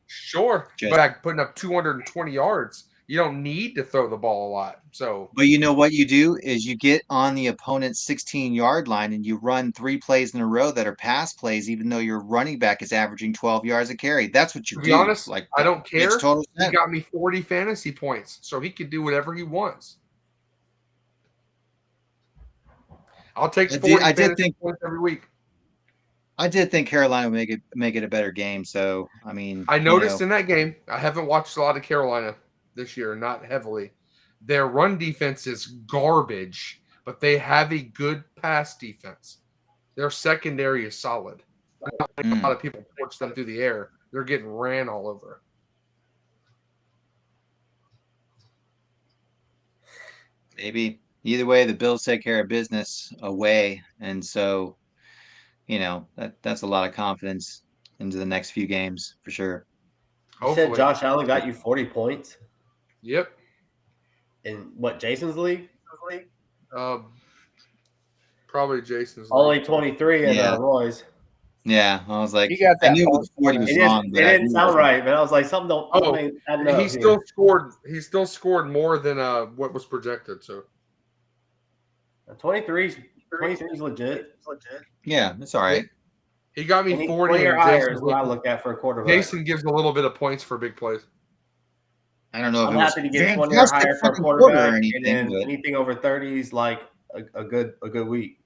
Sure. Just- But putting up 220 yards, you don't need to throw the ball a lot. So But you know what you do is you get on the opponent's 16-yard line and you run 3 plays in a row that are pass plays, even though your running back is averaging 12 yards a carry. That's what you to do. be honest, Like I don't makes care. total He sense. got me 40 fantasy points, so he can do whatever he wants. I'll take 40 I did fantasy think points every week. I did think Carolina would make it a better game. So I mean, I noticed in that game, I haven't watched a lot of Carolina this year, not heavily. Their run defense is garbage, but they have a good pass defense. Their secondary is solid. A lot of people torch them through the air. They're getting ran all over. maybe either way, the Bills take care of business away, and so that's a lot of confidence into the next few games for sure. You said Hopefully. Josh Allen got you 40 points Yep. in what, Jason's league? Probably Jason's. Only league. 23 in Yeah. Roy's. Yeah, I was like, You got I that knew point. the 40 was It wrong, but I didn't knew it sound wasn't. right, man. I was like, something don't. Oh, something ain't adding up He here. still scored. He still scored more than what was projected. So 23's legit. Yeah, it's all right. he got me 40. 20 or And higher Jason, is what I look at for a quarterback. Jason gives a little bit of points for big plays. I don't know if I'm it was happy to get 20 or fantastic higher for a fucking quarter quarterback, or and anything, then but anything over 30 is like a good week.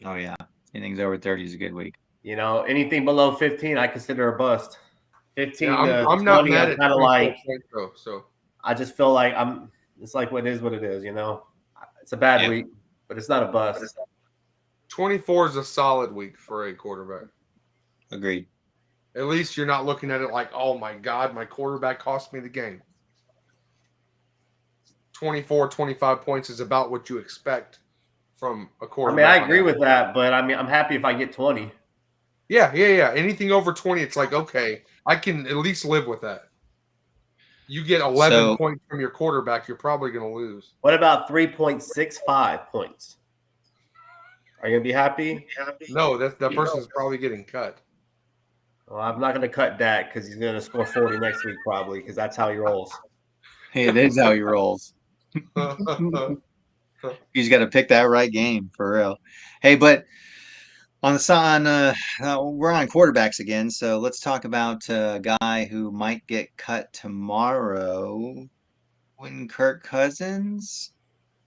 oh yeah, anything's over 30 is a good week. You know, anything below 15, I consider a bust. 15 Yeah, to I'm not 20, mad I'm at kind of 24 like, points though. So I just feel like it's like what it is, you know? It's a bad Yeah. week, but it's not a bust. 24 is a solid week for a quarterback. Agreed. At least you're not looking at it like, oh my God, my quarterback cost me the game. 24, 25 points is about what you expect from a I quarterback. mean, I agree with that, but I mean, I'm happy if I get 20. Yeah. Anything over 20, it's like, okay, I can at least live with that. You get 11 So- points from your quarterback, you're probably going to lose. What about 3.65 points? Are you going to be happy? No, that person's probably getting cut. Well, I'm not going to cut Dak because he's going to score 40 next week probably because that's how he rolls. Hey, that's how he rolls. You just got to pick that right game for real. Hey, but on the side, we're on quarterbacks again, so let's talk about a guy who might get cut tomorrow. When Kirk Cousins,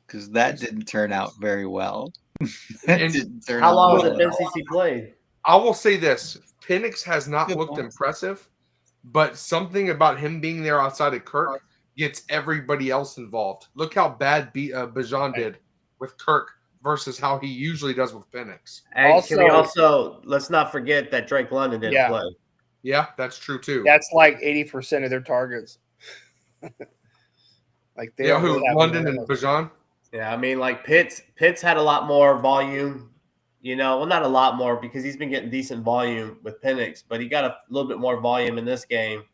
because that didn't turn out very well. That And didn't turn How out long well has it at been all. since he played? I will say this. Penix has not Good looked point. impressive, but something about him being there outside of Kirk gets everybody else involved. Look how bad Bijan did with Kirk versus how he usually does with Penix. And can we Also- also let's not forget that Drake London didn't Yeah. play. Yeah, that's true too. That's like 80% of their targets. Like they Yeah, don't who? really have London anyone and else. Bijan? Yeah, I mean, like Pitts had a lot more volume. Well, not a lot more because he's been getting decent volume with Penix, but he got a little bit more volume in this game.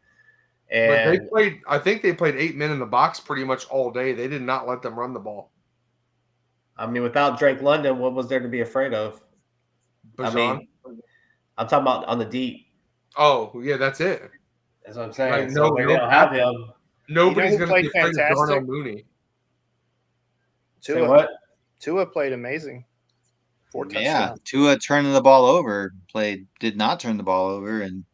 But And I think they played 8 men in the box pretty much all day. They did not let them run the ball. I mean, without Drake London, what was there to be afraid of? Bajan. I mean, I'm talking about on the deep. Oh, yeah, that's it. That's what I'm saying. Like, So when they don't have him. Nobody's You know who going to be played afraid of fantastic? Darnell Mooney. Say what? Tua played amazing. 4 touchdowns. Tua turning the ball over, did not turn the ball over, and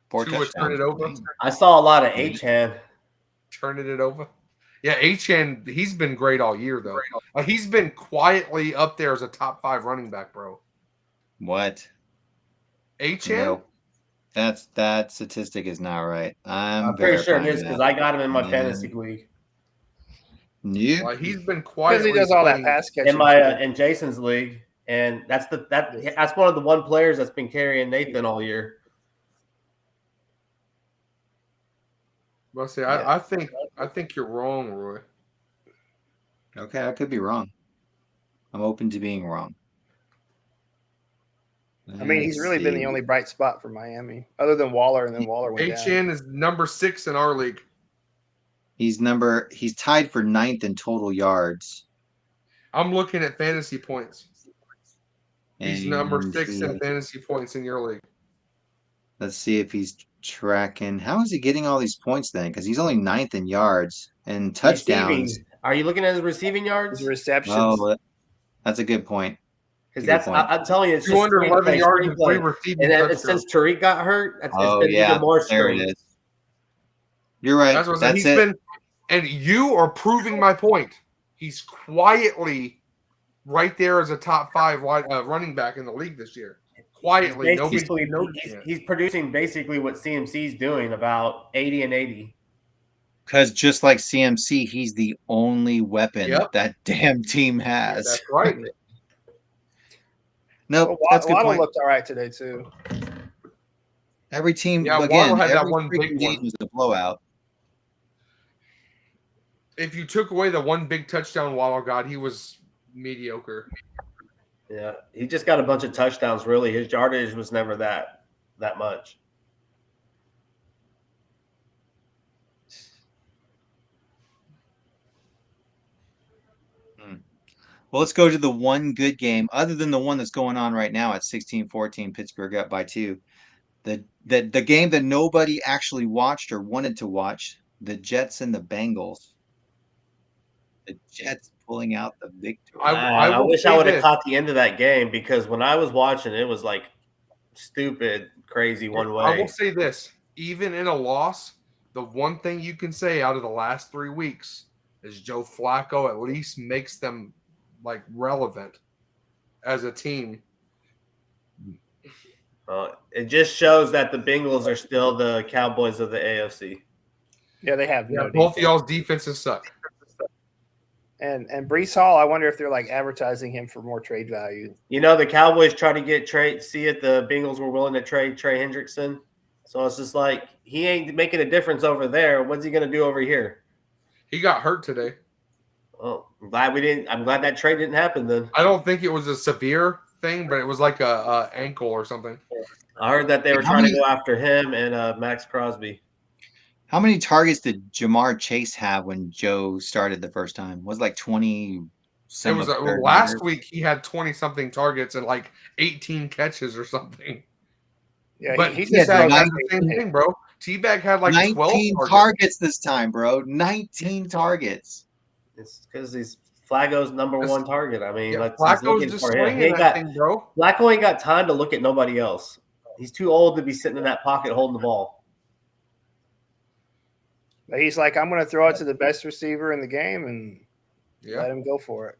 4 Tua touchdowns. turn it over. I saw a lot of H-hand. Turning it over. Yeah, H-hand, he's been great all year, though. He's been quietly up there as a top 5 running back, bro. What? H-hand? No, that statistic is not right. I'm pretty sure it verifying is because that. I got him in my fantasy league. You? Like, he's been Because quietly he does all that playing- pass catching. In my in Jason's league, and that's one of the one players that's been carrying Nathan all year. Well, see, Yeah. I think you're wrong, Roy. Okay, I could be wrong. I'm open to being wrong. I mean, he's really been the only bright spot for Miami, other than Waller, and then Waller went down. H-hand is number 6 in our league. He's tied for 9th in total yards. I'm looking at fantasy points. He's number And 6 in fantasy points in your league. Let's see if he's tracking. How is he getting all these points then? Because he's only 9th in yards and touchdowns. Receiving. Are you looking at his receiving yards? His receptions. Oh, that's a good point. Because I'm telling you, it's just 211 yards and 3 screenplay. receiving And then touchdowns. since Tariq got hurt, it's been yeah, even more there it screen. is. You're right. That's what That's he's it. been, and you are proving my point. He's quietly right there as a top 5 running back in the league this year. Quietly, Basically, nobody. he's producing basically what CMC's doing, about 80 and 80. Because just like CMC, he's the only weapon that damn team has. That's right. Nope, Well, that's a good Waddle point. looked all right today too. Every team, Yeah, again, Waddle had that every one big freaking game one. was a blowout. If you took away the one big touchdown Waddle got, he was mediocre. Yeah, he just got a bunch of touchdowns. Really, his yardage was never that much. Well, let's go to the one good game, other than the one that's going on right now at 16-14, Pittsburgh up by 2. The game that nobody actually watched or wanted to watch, the Jets and the Bengals. The Jets pulling out the victory. I wish I would have caught the end of that game because when I was watching, it was like stupid, crazy one way. I will say this: even in a loss, the one thing you can say out of the last 3 weeks is Joe Flacco at least makes them like relevant as a team. It just shows that the Bengals are still the Cowboys of the AFC. Yeah, they have no both of defense. y'all's defenses suck. And Brees Hall, I wonder if they're like advertising him for more trade value. The Cowboys tried to get trade. See it, the Bengals were willing to trade Trey Hendrickson. So it's just like he ain't making a difference over there. What's he gonna do over here? He got hurt today. Oh, I'm glad that trade didn't happen then. I don't think it was a severe thing, but it was like a ankle or something. I heard that they were trying to go after him and Max Crosby. How many targets did Jamar Chase have when Joe started the first time? Was it like 20? It was last week he had 20-something targets and like 18 catches or something. Yeah, but he T-Bag just had like the same thing, bro. T-Bag had like 12 19 targets this time, bro. 19 targets. It's because he's Flacco's number one target. I mean, Flacco's just swinging that thing, bro. Flacco ain't got time to look at nobody else. He's too old to be sitting in that pocket holding the ball. But he's like, I'm going to throw it to the best receiver in the game and let him go for it.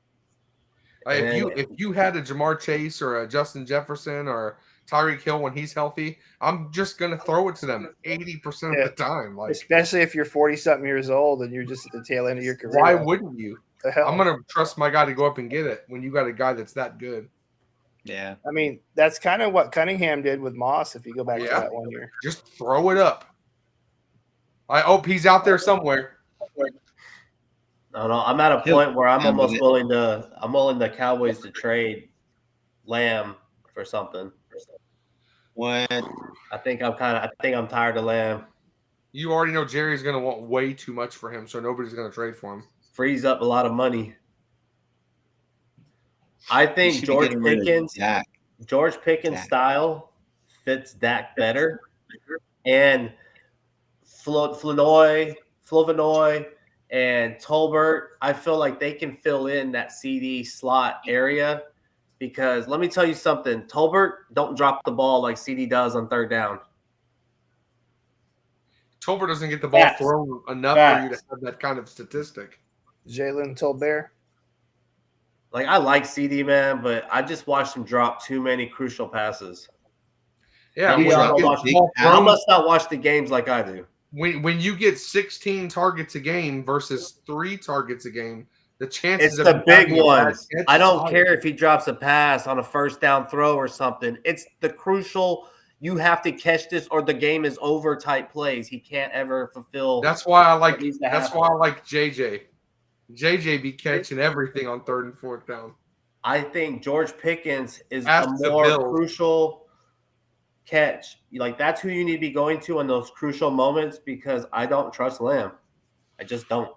If you had a Jamar Chase or a Justin Jefferson or Tyreek Hill when he's healthy, I'm just going to throw it to them 80% of the time. Like, especially if you're 40-something years old and you're just at the tail end of your career. Why wouldn't you? The hell? I'm going to trust my guy to go up and get it when you got a guy that's that good. Yeah. I mean, that's kind of what Cunningham did with Moss if you go back to that one year. Just throw it up. I hope he's out there somewhere. I don't know. I'm at a He'll point where I'm down with almost it. willing the Cowboys to trade Lamb for something. What? I think I'm tired of Lamb. You already know Jerry's going to want way too much for him, so nobody's going to trade for him. Frees up a lot of money. I You think should be getting rid of Dak. George Pickens' style fits Dak better, and Flournoy, and Tolbert, I feel like they can fill in that CD slot area because let me tell you something. Tolbert don't drop the ball like CD does on third down. Tolbert doesn't get the ball Facts. thrown enough for you to have that kind of statistic. Jalen Tolbert. Like I like CD, man, but I just watched him drop too many crucial passes. Yeah, Maybe when I'll you get watch the ball I thrown, must not watch the games like I do. when you get 16 targets a game versus 3 targets a game, the chances It's of the you big having a bad ones. catch I is don't higher. care if he drops a pass on a first down throw or something. It's the crucial, you have to catch this or the game is over type plays. He can't ever fulfill. That's why I like. what needs to That's happen. why I like JJ. JJ be catching everything on 3rd and 4th down. I think George Pickens is Ask a the more Bills. crucial catch. Like that's who you need to be going to in those crucial moments because I don't trust Lamb. I just don't.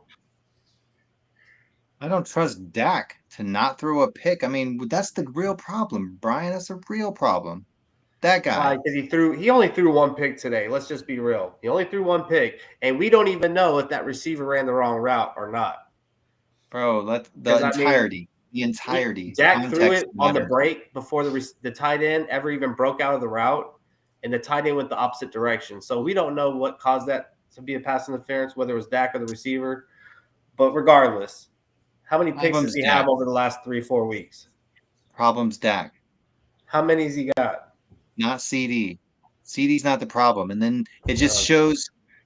I don't trust Dak to not throw a pick. I mean, that's the real problem, Brian. That's a real problem. That guy. Why? Because he only threw one pick today. Let's just be real. He only threw one pick, and we don't even know if that receiver ran the wrong route or not. Bro, Because, I mean, the entirety. Dak threw Context it on the matters. break before the tight end ever even broke out of the route, and the tight end went the opposite direction. So we don't know what caused that to be a pass interference, whether it was Dak or the receiver. But regardless, how many picks Problems does he Dak. have over the last 3-4 weeks? Problems Dak, How many has he got? not CD. CD's not the problem. And then it just No.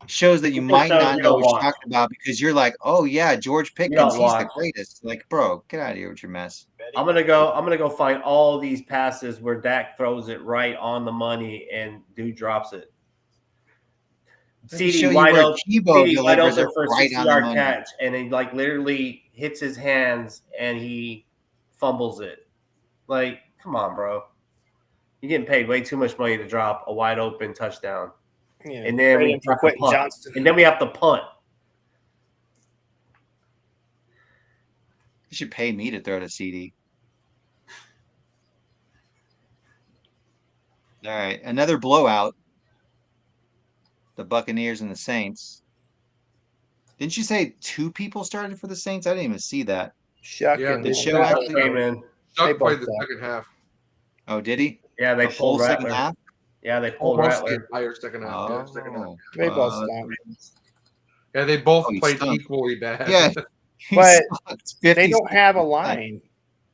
shows that you It might shows not you know don't what you're watch. talking about because you're like, oh yeah, George You Pickens, don't he's the watch. greatest. Like, bro, get out of here with your mess. I'm gonna go find all these passes where Dak throws it right on the money and dude drops it. Let me show CD you wide where open. Tebow CD wide delivers it open for a right on the 60-yard money. catch, and he like literally hits his hands and he fumbles it. Like, come on, bro. You're getting paid way too much money to drop a wide open touchdown. Yeah, And then we trading for have to Quentin punt. Johnston. And then we have to punt. You should pay me to throw to CD. All right, another blowout. The Buccaneers and the Saints. Didn't you say 2 people started for the Saints? I didn't even see that. Shuck Yeah, and Did Show Chuck actually? came in. Chuck They played both the suck. second half. Oh, did he? Yeah, they The whole pulled second Rattler. half? Yeah, they pulled Almost the Rattler. entire second half. Yeah, second half. they both uh, stunk. Yeah, they both Oh, he played stunk. equally bad. Yeah, he But sucked They 50 don't have a seconds. line.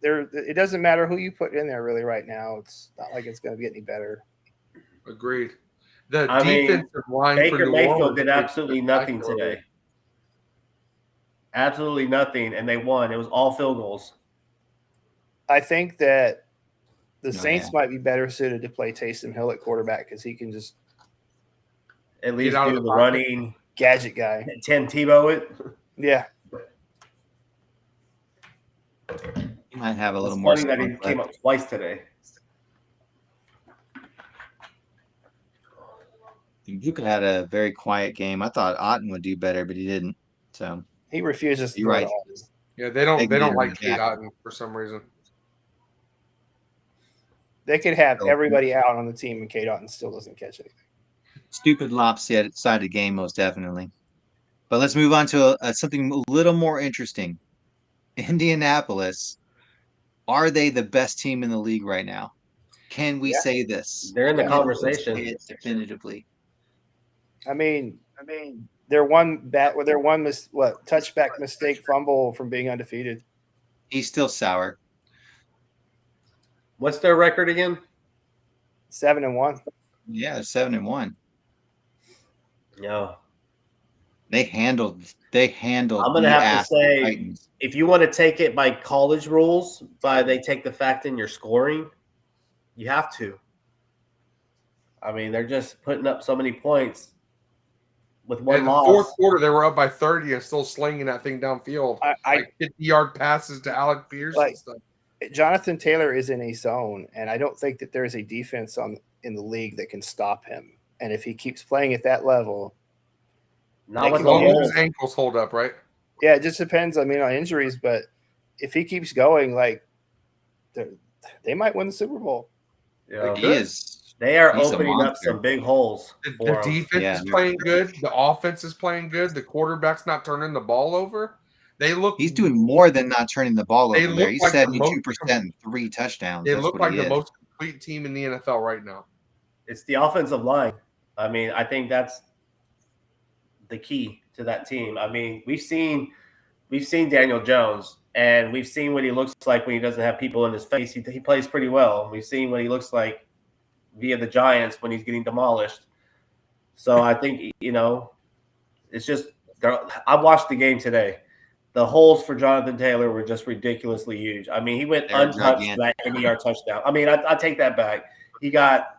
It doesn't matter who you put in there really right now. It's not like it's going to get any better. Agreed. The I mean, defensive line for Baker New Mayfield Orleans did played absolutely nothing spectacularly. today. Absolutely nothing, and they won. It was all field goals. I think that the Oh, Saints yeah. might be better suited to play Taysom Hill at quarterback because he can just At least out of do the the pocket. running. gadget guy. 10 Tebow it. Yeah. He might have a little It's more funny that he spunk came left. up twice today. Duke had a very quiet game. I thought Otten would do better, but he didn't. So He refuses to you're throw right. the ball. Yeah, they don't They can like get Kate back. Otten for some reason. They could have So- everybody out on the team and Kate Otten still doesn't catch anything. Stupid lopsided game, most definitely. But let's move on to something a little more interesting. Indianapolis, are they the best team in the league right now? Can we Yeah. say this? They're in the Can we conversation. say it definitively. I mean, their one touchback mistake fumble from being undefeated. He's still sour. What's their record again? 7-1. Yeah, they're 7-1. No. They handled I'm the gonna have to ass of the say, Titans. if you want to take it by college rules, they take the fact in your scoring, you have to. I mean, they're just putting up so many points. with one In the loss. fourth quarter, they were up by 30 and still slinging that thing downfield. Like 50-yard passes to Alec Pierce and stuff. Jonathan Taylor is in a zone, and I don't think that there is a defense in the league that can stop him. And if he keeps playing at that level, Not with As the long as holes. his ankles hold up, right? yeah, it just depends. I mean, on injuries, but if he keeps going, like they might win the Super Bowl. Yeah. He is. They are He's a opening up monster. some big holes. The for 'em. defense Yeah, is playing good. The offense is playing good. The quarterback's not turning the ball over. He's doing more than not turning the ball They over there. look He's like the 72% and 3 touchdowns. They That's look what like he the is. most complete team in the NFL right now. It's the offensive line. I mean, I think that's the key to that team. I mean, we've seen Daniel Jones, and we've seen what he looks like when he doesn't have people in his face. He plays pretty well. We've seen what he looks like via the Giants when he's getting demolished. So I think, it's just I watched the game today. The holes for Jonathan Taylor were just ridiculously huge. I mean, he went They're untouched gigantic. for that 80-yard touchdown. I mean, I take that back. He got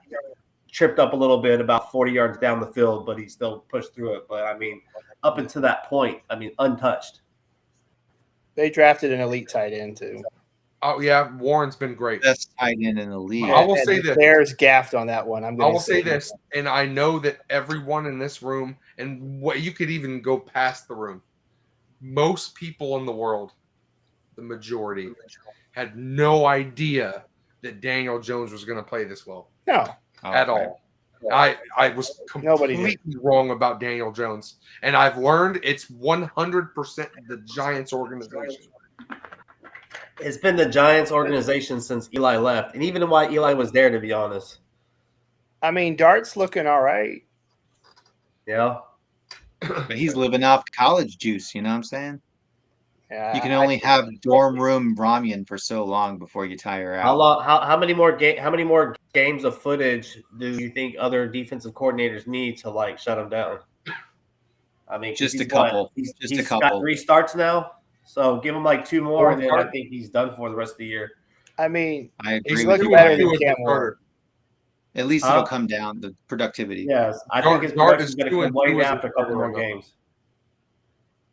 tripped up a little bit about 40 yards down the field, but he still pushed through it. But, I mean, up until that point, I mean, untouched. They drafted an elite tight end too. Oh yeah, Warren's been great. Best tight end in the league. I will say this. Bears gaffed on that one. I will say this, and I know that everyone in this room, and what you could even go past the room, most people in the world, the majority, had no idea that Daniel Jones was going to play this well No, at all. I was completely wrong about Daniel Jones, and I've learned it's 100% the Giants organization. It's been the Giants organization since Eli left, and even while Eli was there, to be honest. I mean, Dart's looking all right. Yeah. But he's living off college juice, you know what I'm saying? Yeah, You can only have dorm room ramen for so long before you tire out. How long? How many more games of footage do you think other defensive coordinators need to shut him down? I mean, Just he's a couple. He's Just a got couple. 3 starts now, so give him 2 more, and then I think he's done for the rest of the year. I mean, I agree he's with looking you. better than Cam Ward. At least it'll come down, the productivity. Yes, I think his production is going to come way down after a couple more games.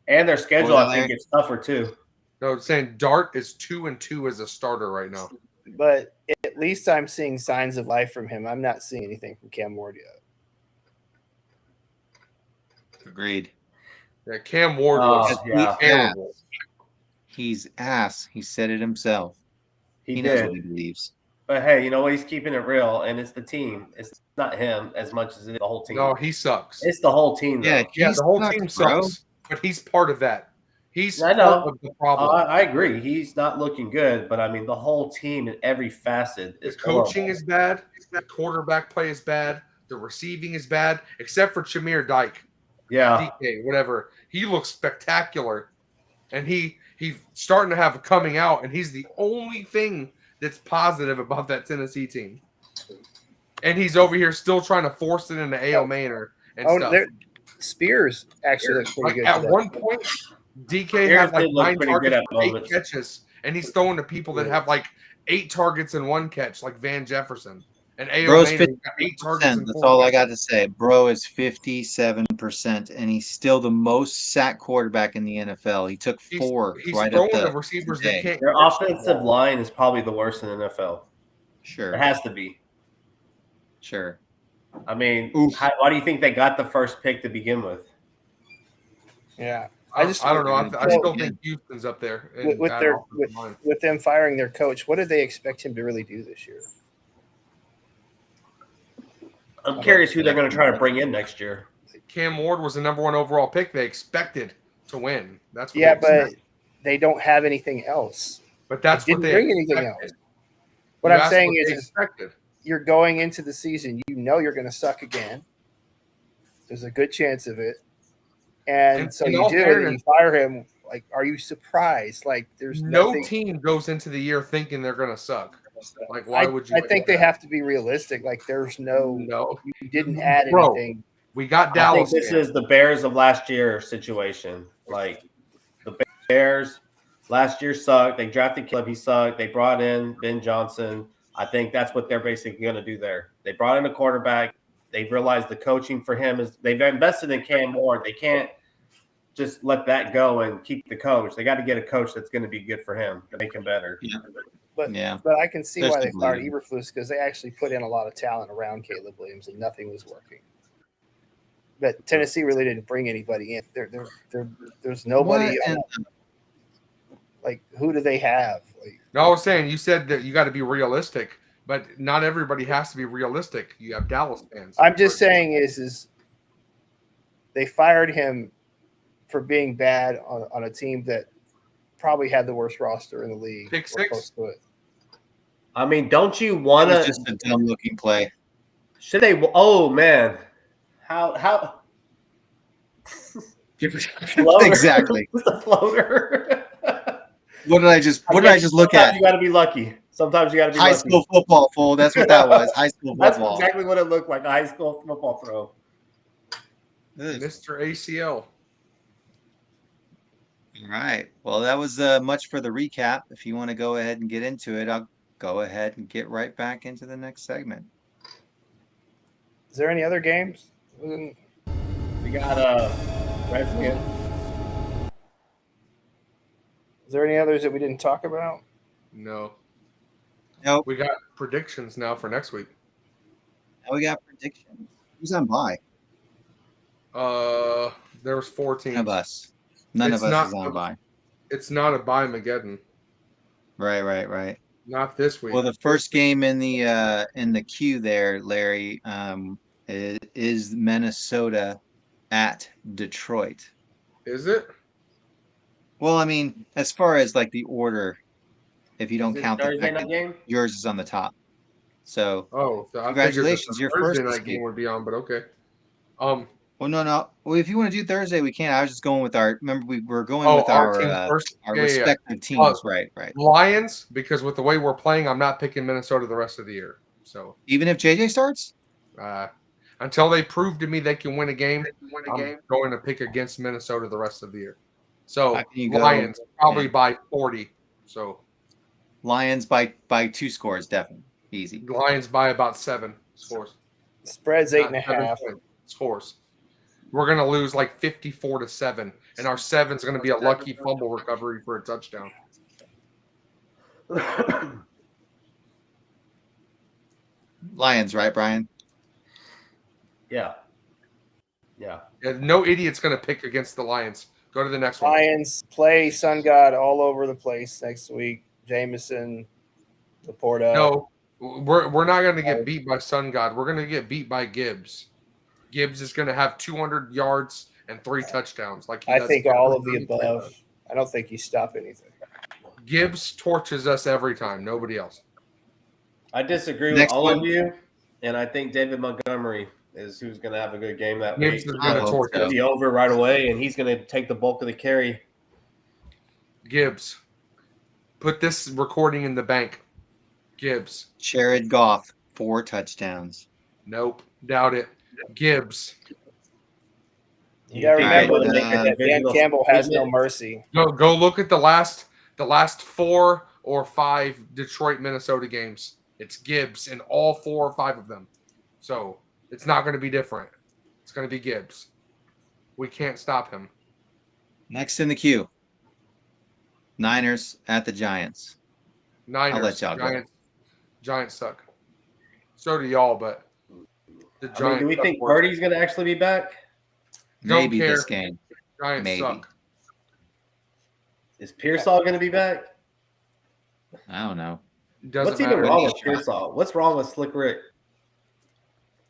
And their schedule, I think, gets tougher too. No, it's saying Dart is 2-2 as a starter right now. But at least I'm seeing signs of life from him. I'm not seeing anything from Cam Ward yet. Agreed. Yeah, Cam Ward looks terrible. He's ass. He said it himself. He knows what he believes. But hey, you know what? He's keeping it real, and it's the team. It's not him as much as it's the whole team. No, he sucks. It's the whole team. Though. Yeah, the whole team sucks, but he's part of that. He's part of the problem. I agree. He's not looking good, but I mean, the whole team in every facet is coaching is bad. The quarterback play is bad. The receiving is bad, except for Chamir Dyke. Yeah. DK, whatever. He looks spectacular, and he's starting to have a coming out, and he's the only thing that's positive about that Tennessee team. And he's over here still trying to force it into A.O. Manor and stuff. Spears actually looks pretty good. At one point, DK had 9 targets, 8 catches, and he's throwing to people that have 8 targets and 1 catch, like Van Jefferson. And A.O. Manor got 8 targets and 4 That's all I got to say. Bro is 57%, and he's still the most sacked quarterback in the NFL. He took 4 he's right throwing up the receivers that can't. Their offensive line is probably the worst in the NFL. Sure. It has to be. Sure. I mean, why do you think they got the first pick to begin with? Yeah. I don't know. I still think Houston's up there. With them firing their coach, what did they expect him to really do this year? I'm curious who they're going to try to bring in next year. Cam Ward was the number 1 overall pick. They expected to win. That's what but they don't have anything else. But that's they what didn't they bring anything expected. else. What I'm saying what is you're going into the season, you know you're going to suck again. There's a good chance of it. And so you do, and you fire him. Are you surprised? There's no team goes into the year thinking they're going to suck. Why would you? I think they have to be realistic. There's no. You didn't add anything. We got Dallas. I think this is the Bears of last year situation. The Bears last year sucked. They drafted Caleb. He sucked. They brought in Ben Johnson. I think that's what they're basically going to do there. They brought in a quarterback. They've realized the coaching for him is they've invested in Cam Ward. They can't just let that go and keep the coach. They got to get a coach that's going to be good for him to make him better. Yeah. But I can see There's why they the fired blame. Eberflus because they actually put in a lot of talent around Caleb Williams and nothing was working. But Tennessee really didn't bring anybody in. There's nobody. What? Like, who do they have? Like, No, I was saying you said that you got to be realistic, but not everybody has to be realistic. You have Dallas fans. I'm just saying is they fired him for being bad on a team that probably had the worst roster in the league. Pick or six? close to it. I mean, don't you want It's to? just a dumb looking play. Should they? Oh man, how? Floater. Exactly. It's a floater. What did I just look Sometimes at? you got to be lucky. Sometimes you got to be High lucky. school football, fool. That's what that was. High school That's football. exactly what it looked like. A high school football throw. Ugh. Mr. ACL. All right. Well, that was much for the recap. If you want to go ahead and get into it, I'll go ahead and get right back into the next segment. Is there any other games? We got Redskins. Is there any others that we didn't talk about? No. Nope. We got predictions now for next week. Now we got predictions. Who's on bye? There was 4 teams. None of us. None It's of us not- is on bye. It's not a bye-mageddon. Right. Not this week. Well, the first game in the queue there, Larry, is Minnesota at Detroit. Is it? Well, I mean, as far as like the order, if you don't Is it count the Thursday fact night that game? yours is on the top. So, Oh, so Congratulations, I you're figured the first Thursday this night game week. would be on, but okay. well, no. Well, if you want to do Thursday, we can. I was just going with our. Remember, we were going Oh, with our our team first. our Yeah. respective teams. Right. Lions, because with the way we're playing, I'm not picking Minnesota the rest of the year. So Even if JJ starts. until they prove to me they can win a game, I'm going to pick against Minnesota the rest of the year. So How can you go? Lions probably Yeah. by 40. So Lions by 2 scores, definitely easy. Lions by about 7 scores. Spread's Not 8.5. 7 scores. We're gonna lose like 54-7, and our 7's gonna be a lucky fumble recovery for a touchdown. Lions, right, Brian? Yeah. And no idiot's gonna pick against the Lions. Go to the next one. Lions play Sun God all over the place next week. Jameson, Laporta. No, we're not gonna get beat by Sun God. We're gonna get beat by Gibbs. Gibbs is gonna have 200 yards and 3 touchdowns. Like he I does think every all of time the he plays above. us. I don't think you stop anything. Gibbs torches us every time. Nobody else. I disagree Next with all one. of you, and I think David Montgomery is who's going to have a good game that Gibbs week. is I gonna hope torch so. us. Be over right away, and he's going to take the bulk of the carry. Gibbs. Put this recording in the bank. Gibbs. Jared Goff, 4 touchdowns. Nope. Doubt it. Gibbs. You gotta think remember they're gonna make a that Dan divisional Campbell has no statement? mercy. Go look at the last 4 or 5 Detroit Minnesota games. It's Gibbs in all 4 or 5 of them. So it's not going to be different. It's going to be Gibbs. We can't stop him. Next in the queue, Niners at the Giants. Niners. I'll let y'all go. Giants suck. So do y'all, but the Giants. I mean, do we suck think worse. Purdy's going to actually be back? Don't Maybe care. this game. Giants Maybe. suck. Is Pearsall going to be back? I don't know. It doesn't What's even matter. wrong with Pearsall? What's wrong with Slick Rick?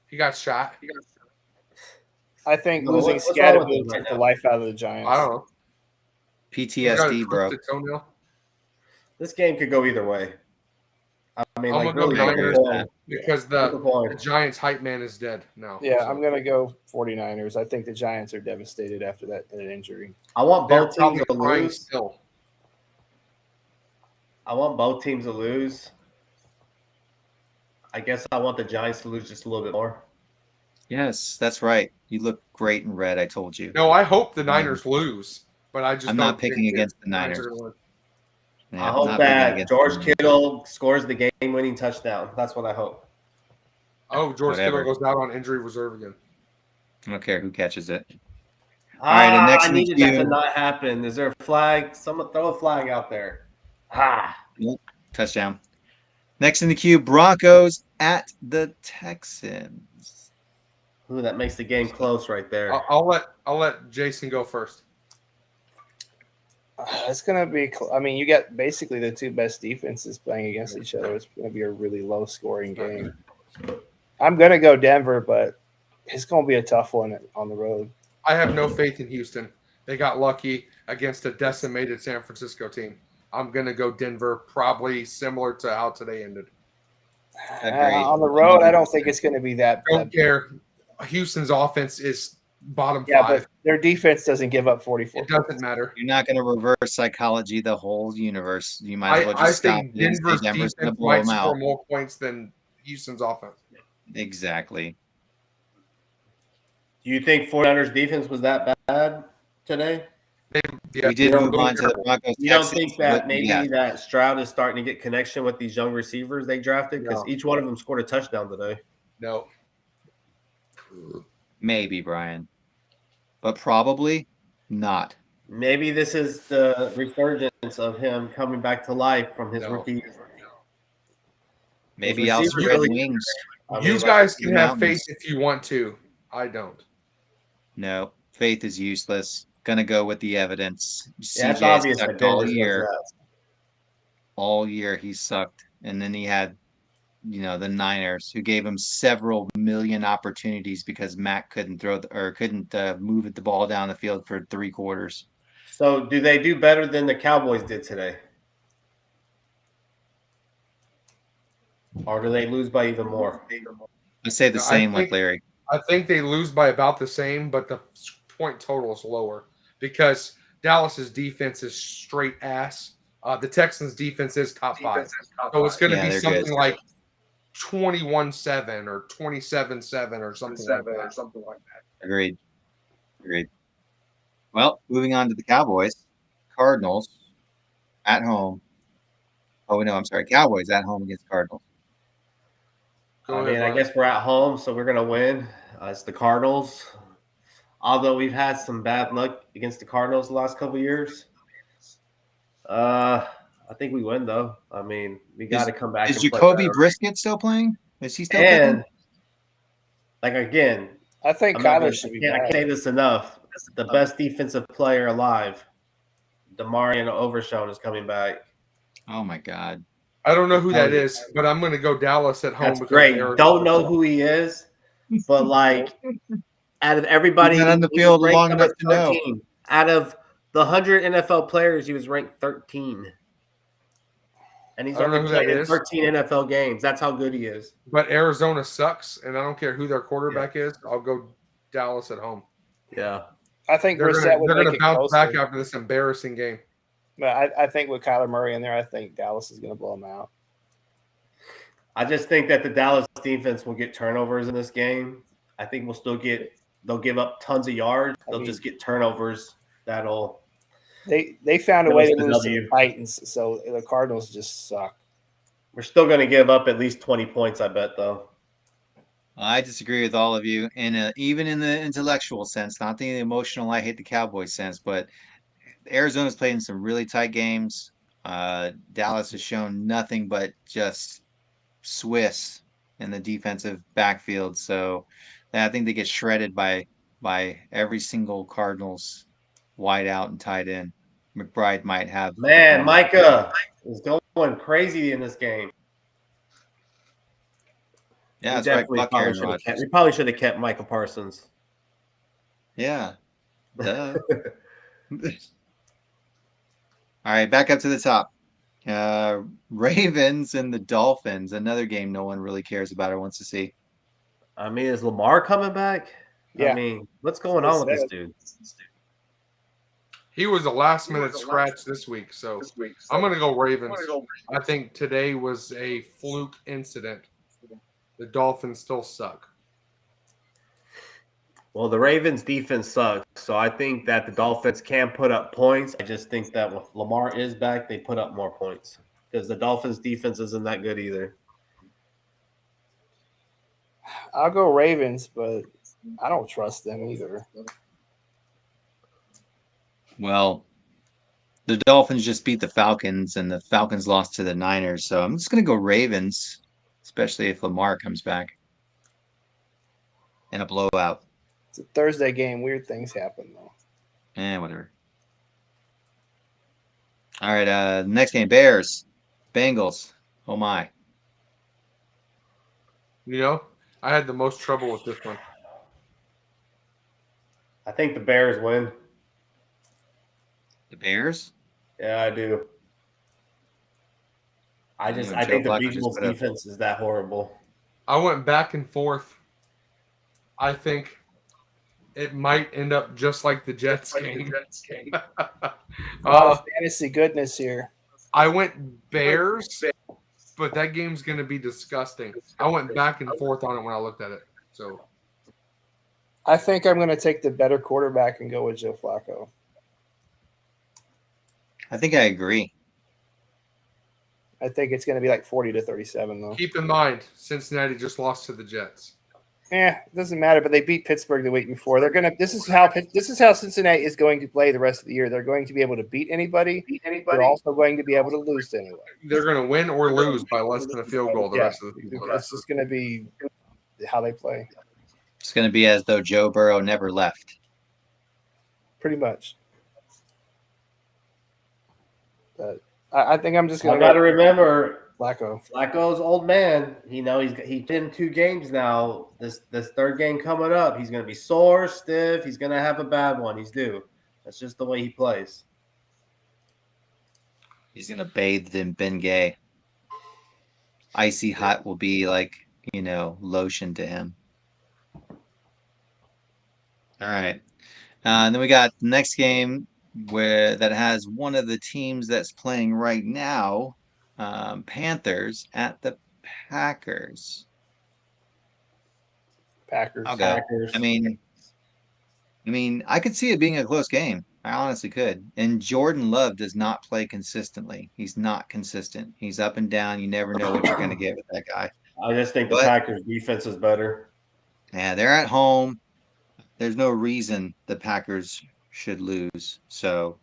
He got shot. I think No, losing what's wrong with Scattergood him right took the now? life out of the Giants. I don't know. He got a PTSD, bro. twisted toenail. This game could go either way. I mean, I'm like, gonna really, go flip a Niners coin. because Flip a the coin. Giants hype man is dead now. Yeah, So I'm going to go 49ers. I think the Giants are devastated after that injury. I want they're both probably teams to crying lose. still. I want both teams to lose. I guess I want the Giants to lose just a little bit more. Yes, that's right. You look great in red, I told you. No, I hope the Niners lose, but I just I'm don't not picking think against the Niners Niners. are gonna win. Yeah, I I'm hope not picking that against George the Niners. Kittle scores the game-winning touchdown. That's what I hope. Oh, George Whatever. Kittle goes out on injury reserve again. I don't care who catches it. All right, and next I in the needed that to queue. not happen. Is there a flag? Someone throw a flag out there. Yep, touchdown. Next in the queue, Broncos at the Texans. Ooh, that makes the game close right there. I'll let Jason go first. It's gonna be. I mean, you got basically the two best defenses playing against each other. It's gonna be a really low scoring game. I'm gonna go Denver, but it's gonna be a tough one on the road. I have no faith in Houston. They got lucky against a decimated San Francisco team. I'm gonna go Denver, probably similar to how today ended. Agreed. On the road, I don't think it's going to be that. Don't care. Houston's offense is bottom Yeah, five. but their defense doesn't give up 44. It doesn't matter. You're not going to reverse psychology the whole universe. You might as well I just stop think it and say Denver's Denver's going to defense blow might them score out. more points than Houston's offense. Exactly. Do you think 49ers defense was that bad today? Yeah, We did they're move really on to the terrible. Broncos. You don't Texans, think that but maybe yeah, that Stroud is starting to get connection with these young receivers they drafted? Because No. each one of them scored a touchdown today. No. maybe, Brian. But probably not. Maybe this is the resurgence of him coming back to life from his No. rookie year. Maybe Those I'll receivers spread really- wings. I mean, You like, guys the can have mountains. faith if you want to. I don't. No, faith is useless. Gonna go with the evidence. yeah, it's CJ obvious sucked that all Denver's year. that. All year he sucked, and then he had, the Niners who gave him several million opportunities because Mac couldn't couldn't move the ball down the field for 3 quarters. So, do they do better than the Cowboys did today? Or do they lose by even more? I say the No, I same like think- Larry. I think they lose by about the same, but the point total is lower because Dallas's defense is straight ass. The Texans' defense is top five. So it's going to Yeah, be they're something good. like 21-7 or 27-7 or something like that. Agreed. Well, moving on to the Cowboys. Cardinals at home. Oh no, I'm sorry. Cowboys at home against Cardinals. Go I ahead, mean, I Brian. guess we're at home, so we're going to win. It's the Cardinals. Although we've had some bad luck against the Cardinals the last couple of years. I think we win, though. I mean, we got to come back. Is and play Jacoby better. Brisket still playing? Is he still And, cooking? like, again, I think I'm not Kyler gonna- should be I can't back. say this enough. The best defensive player alive, Damarian Overshown, is coming back. Oh my God. I don't know who that is, but I'm going to go Dallas at home. That's because great. Arizona Don't know sucks. who he is, but, like, out of everybody, He's been on the he was field ranked long number enough to know. 13. Out of the 100 NFL players, he was ranked 13. And he's I don't know only who that played in is. 13 NFL games. That's how good he is. But Arizona sucks, and I don't care who their quarterback is. I'll go Dallas at home. Yeah. I think They're Brissett would going make to it bounce closer. back after this embarrassing game. But I think with Kyler Murray in there, I think Dallas is going to blow them out. I just think that the Dallas defense will get turnovers in this game. I think they'll give up tons of yards. They'll just get turnovers. They found a Give way us to the lose to W. the Titans, so the Cardinals just suck. We're still going to give up at least 20 points, I bet, though. I disagree with all of you, even in the intellectual sense, not the emotional I hate the Cowboys sense, but Arizona's played in some really tight games. Dallas has shown nothing but just Swiss in the defensive backfield, so I think they get shredded by every single Cardinals wide out and tight end. McBride might have Man, Micah is going crazy in this game. Yeah, that's right. Fuck Aaron We Rodgers. probably should have kept Micah Parsons. Yeah. Duh. All right, back up to the top. Ravens and the Dolphins, another game no one really cares about or wants to see. I mean, is Lamar coming back? Yeah. I mean, what's going on with this dude? He was a last-minute scratch this week, so I'm going to go Ravens. I think today was a fluke incident. The Dolphins still suck. Well, the Ravens' defense sucks, so I think that the Dolphins can put up points. I just think that when Lamar is back, they put up more points because the Dolphins' defense isn't that good either. I'll go Ravens, but I don't trust them either. Well, the Dolphins just beat the Falcons, and the Falcons lost to the Niners. So I'm just going to go Ravens, especially if Lamar comes back in a blowout. It's a Thursday game. Weird things happen, though. Whatever. All right, next game, Bears, Bengals. Oh, my. You know, I had the most trouble with this one. I think the Bears win. The Bears? Yeah, I do. I Joe think the Flacco just Bengals put up- defense is that horrible. I went back and forth. I think it might end up just like the Jets game. Fantasy goodness here. I went Bears, but that game's going to be disgusting. I went back and forth on it when I looked at it. So I think I'm going to take the better quarterback and go with Joe Flacco. I think I agree. I think it's going to be like 40-37, though. keep in mind, Cincinnati just lost to the Jets. It doesn't matter. But they beat Pittsburgh the week before. They're going to. This is how Cincinnati is going to play the rest of the year. They're going to be able to beat anybody. They're also going to be able to lose to anyone. They're going to win or lose by less than a field goal the rest of the season. That's just going to be how they play, It's going to be as though Joe Burrow never left. pretty much. But I think I'm just I going got to to remember Flacco. Flacco's old man. He's in 2 games now. This third game coming up, he's going to be sore, stiff. He's going to have a bad one. He's due. That's just the way he plays. He's going to bathe in Bengay. Icy hot will be like, lotion to him. All right. And then we got the next game that has one of the teams that's playing right now, Panthers at the Packers. Packers. I'll go. Packers. I mean, I could see it being a close game. I honestly could. And Jordan Love does not play consistently. He's not consistent. He's up and down. You never know what you're going to get with that guy. I just think the But- Packers defense is better. Yeah, they're at home. There's no reason the Packers should lose. So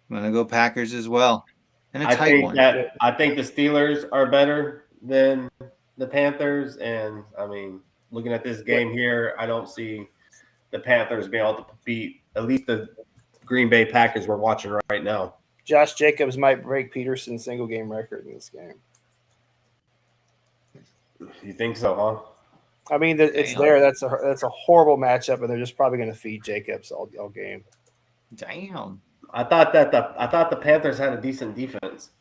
I'm going to go Packers as well. And a tight one. I think the Steelers are better than the Panthers. And, I mean, looking at this game here, I don't see the Panthers being able to beat at least the Green Bay Packers we're watching right now. Josh Jacobs might break Peterson's single game record in this game. You think so, huh? I mean, it's Damn. there. That's a horrible matchup, and they're just probably going to feed Jacobs all game. Damn. I thought the Panthers had a decent defense.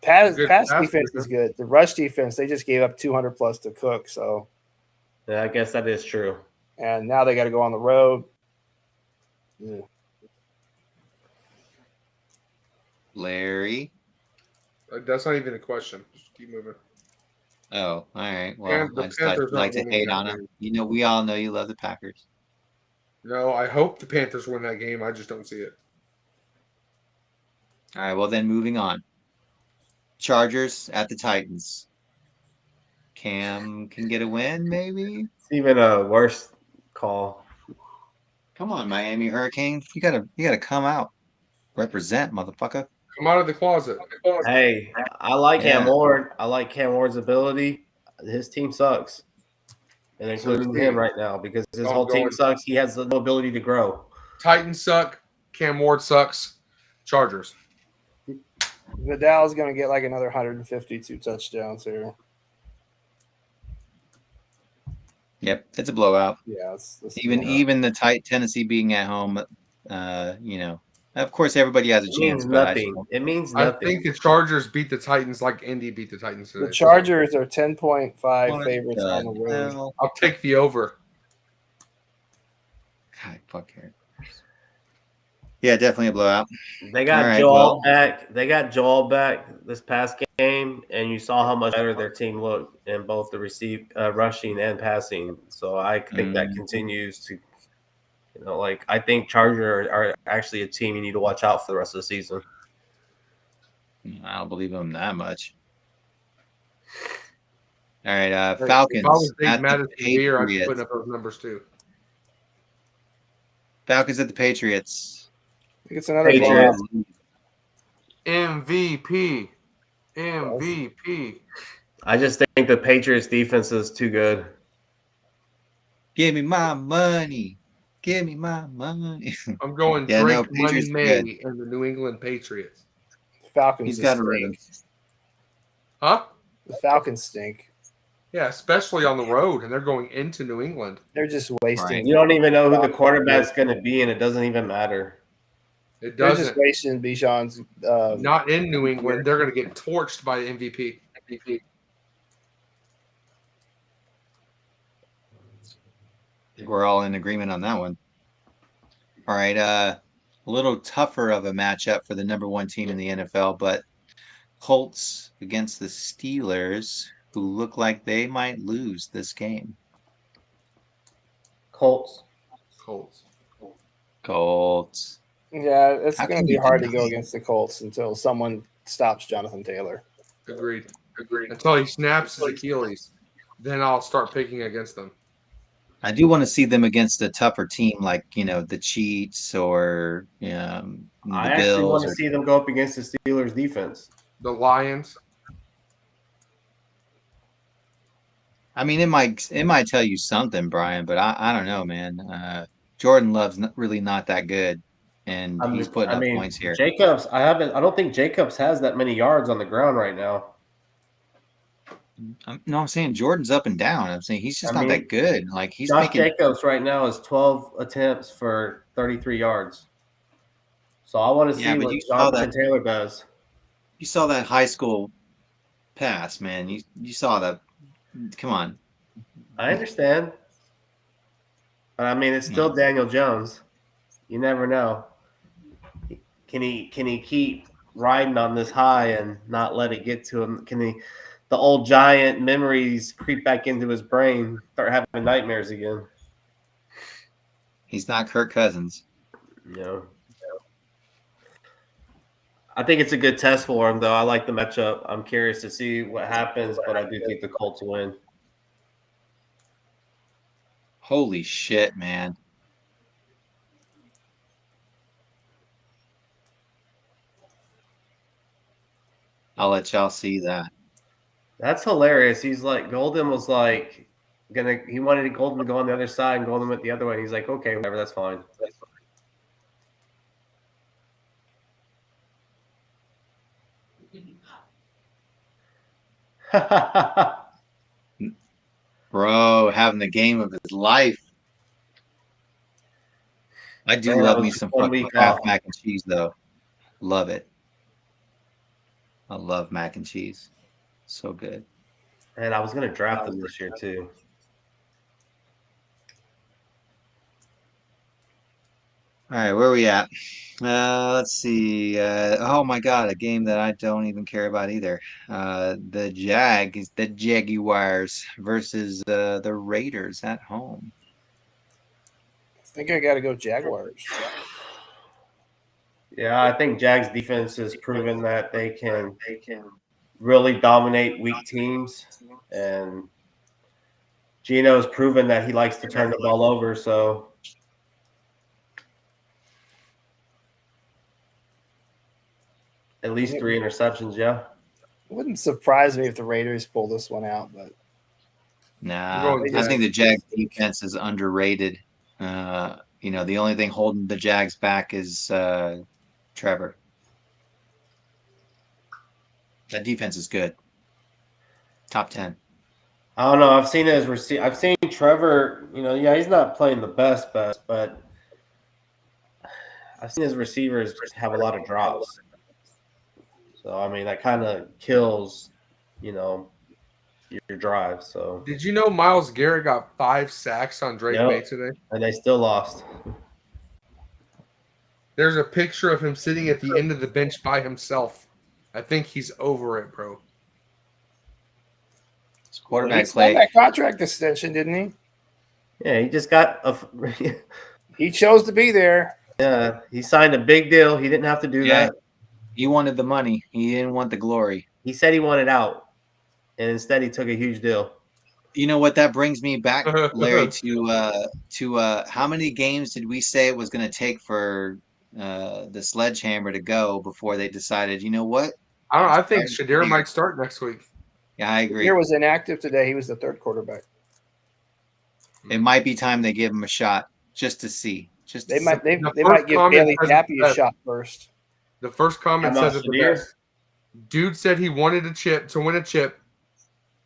Pass Good defense defense. is good. The rush defense, they just gave up 200 plus to Cook. So, Yeah, I guess that is true. and now they got to go on the road. Yeah. Larry. That's not even a question. Just keep moving. Oh, all right. Well, And the I just Panthers like to aren't hate winning on that him. game. We all know you love the Packers. No, I hope the Panthers win that game. I just don't see it. All right. Well, then moving on. Chargers at the Titans. Cam can get a win, maybe. It's even a worse call. Come on, Miami Hurricanes. You gotta come out, represent, motherfucker. Come out of the closet. Hey, I like Yeah. Cam Ward. I like Cam Ward's ability. His team sucks, and including him right now because his whole team sucks. He has no ability to grow. Titans suck. Cam Ward sucks. Chargers. Vidal's going to get like another 152 touchdowns here. Yep, it's a blowout. Yeah, Even the tight Tennessee being at home, of course everybody has a It means chance, but I nothing. It means I nothing. think the Chargers beat the Titans like Indy beat the Titans today. the Chargers are 10.5 What favorites on the the road. hell? I'll take the over. God, fuck here. Yeah, definitely a blowout. They got All right, Joel well- back. They got Joel back this past game, and you saw how much better their team looked in both the rushing and passing. So I think that continues to, I think Chargers are actually a team you need to watch out for the rest of the season. I don't believe him that much. All right, If I Falcons was Dave at the Madison Beer, I'd be Patriots. putting up those numbers too. Falcons at the Patriots. I think it's another Patriots. blowout. MVP. I just think the Patriots defense is too good. Give me my money. Give me my money. I'm going Yeah, no, Drake Money Patriots are May good. and the New England Patriots. Falcons He's just got a stink. rhythm. Huh? The Falcons stink. Yeah, especially on the road, and they're going into New England. They're just wasting. Right. You don't even know who the quarterback's going to be, and it doesn't even matter. It They're just doesn't. wasting Bijan's. Not in New England. They're going to get torched by the MVP. I think we're all in agreement on that one. All right, a little tougher of a matchup for the number one team in the NFL, but Colts against the Steelers, who look like they might lose this game. Colts. Colts. Yeah, it's How going can to be you hard to deny go it? against the Colts until someone stops Jonathan Taylor. Agreed. Until he snaps his Achilles, then I'll start picking against them. I do want to see them against a tougher team like, the Chiefs or I the actually want Bills. to see them go up against the Steelers defense. The Lions. I mean, it might tell you something, Brian, but I don't know, man. Jordan Love's really not that good, and he's putting up points here. Jacobs. I don't think Jacobs has that many yards on the ground right now. I'm saying Jordan's up and down. I'm saying he's just not that good. Like he's Josh making. Jacobs right now is 12 attempts for 33 yards. So I want to see but what you saw Jonathan Taylor does. You saw that high school pass, man. You saw that. Come on. I understand. But I mean, it's still Daniel Jones. You never know. Can he keep riding on this high and not let it get to him? Can the old Giant memories creep back into his brain, start having nightmares again? He's not Kirk Cousins. No. I think it's a good test for him, though. I like the matchup. I'm curious to see what happens, but I do think the Colts win. Holy shit, man. I'll let y'all see that. That's hilarious. He's like, Golden was like, he wanted Golden to go on the other side, and Golden went the other way. And he's like, okay, whatever, that's fine. Bro, having the game of his life. I do love me some fucking Kraft mac and cheese, though. Love it. I love mac and cheese. So good. And I was going to draft him this year, too. All right, where are we at? Let's see. Oh my God, a game that I don't even care about either. The Jaguars versus the Raiders at home. I think I got to go Jaguars. Yeah, I think Jags defense has proven that they can really dominate weak teams, and Gino's proven that he likes to turn the ball over. So. At least 3 interceptions, yeah. It wouldn't surprise me if the Raiders pull this one out, but nah, I think the Jags defense is underrated. The only thing holding the Jags back is Trevor. That defense is good. Top 10. I don't know. I've seen I've seen Trevor. He's not playing the best, but I've seen his receivers have a lot of drops. So, I mean, that kind of kills, your drive. So, did you know Myles Garrett got 5 sacks on Drake May today? And they still lost. There's a picture of him sitting at the end of the bench by himself. I think he's over it, bro. His quarterback he play. got that contract extension, didn't he? Yeah, he just got He chose to be there. Yeah, he signed a big deal. He didn't have to do that. He wanted the money. He didn't want the glory. He said he wanted out, and instead he took a huge deal. You know what? That brings me back, Larry, to how many games did we say it was going to take for the sledgehammer to go before they decided, you know what? I don't know. I I'm think starting Shadir here. might start next week. Yeah, I agree. Shadir was inactive today. He was the third quarterback. It might be time they give him a shot just to see. Just to They see. might they The they first might give comment Bailey says Zappi a that- shot first. The first comment How about says it the Shadir? best. Dude said he wanted a chip to win a chip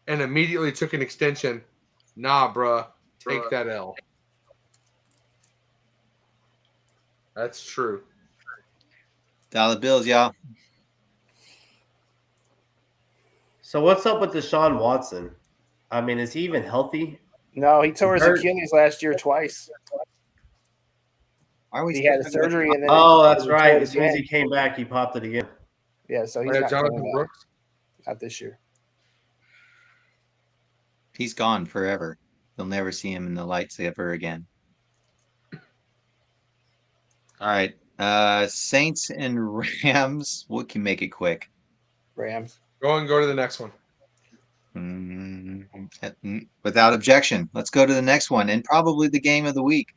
and immediately took an extension. Nah, bruh. Take that L. That's true. Dollar bills, y'all. So what's up with Deshaun Watson? I mean, is he even healthy? No, he tore his Hurt. Achilles last year twice. Are we He still had a talking about- surgery and then Oh, that's he right. tore it As soon as again. he came back, he popped it again. Yeah, so Oh, he's yeah, not Jonathan coming back. Brooks. Not this year. He's gone forever. You'll never see him in the lights ever again. All right. Saints and Rams. We can make it quick. Rams. Go to the next one. Without objection. Let's go to the next one and probably the game of the week.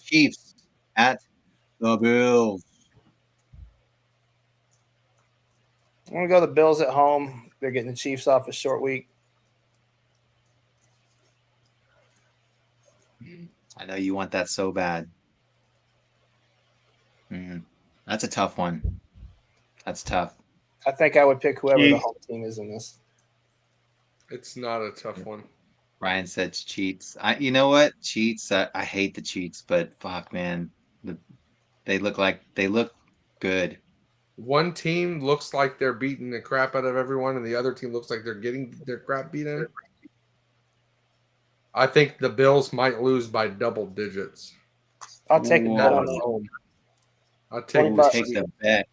Chiefs at the Bills. I'm gonna go the Bills at home. They're getting the Chiefs off a short week. I know you want that so bad. That's a tough one. That's tough. I think I would pick whoever the Chiefs. home team is in this. It's not a tough one. Ryan said cheats. You know what? Cheats. I hate the cheats, but fuck, man. They look good. One team looks like they're beating the crap out of everyone, and the other team looks like they're getting their crap beaten. I think the Bills might lose by double digits. I'll take Whoa. a bet on that. Home. I'll $20 take. bucks. Take the bet.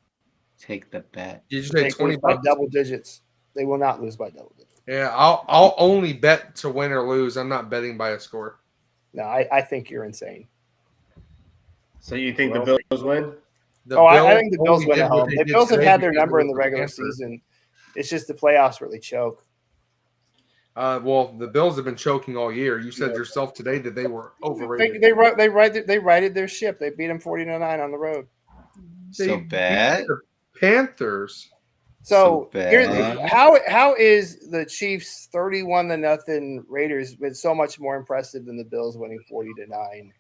Take the bet. Did you They say lose 20 by bucks? double digits. They will not lose by double digits. Yeah, I'll only bet to win or lose. I'm not betting by a score. No, I think you're insane. So you think Well, the Bills win? I think the Bills only win did at what home. they The did Bills have today had their because number it in the was regular Panthers. season. It's just the playoffs really choke. Well, the Bills have been choking all year. You said yourself today that they were overrated. They righted their ship. They beat them 40-9 on the road. So beat bad. the Panthers. So So here's bad. how is the Chiefs 31-0 Raiders been so much more impressive than the Bills winning 40-9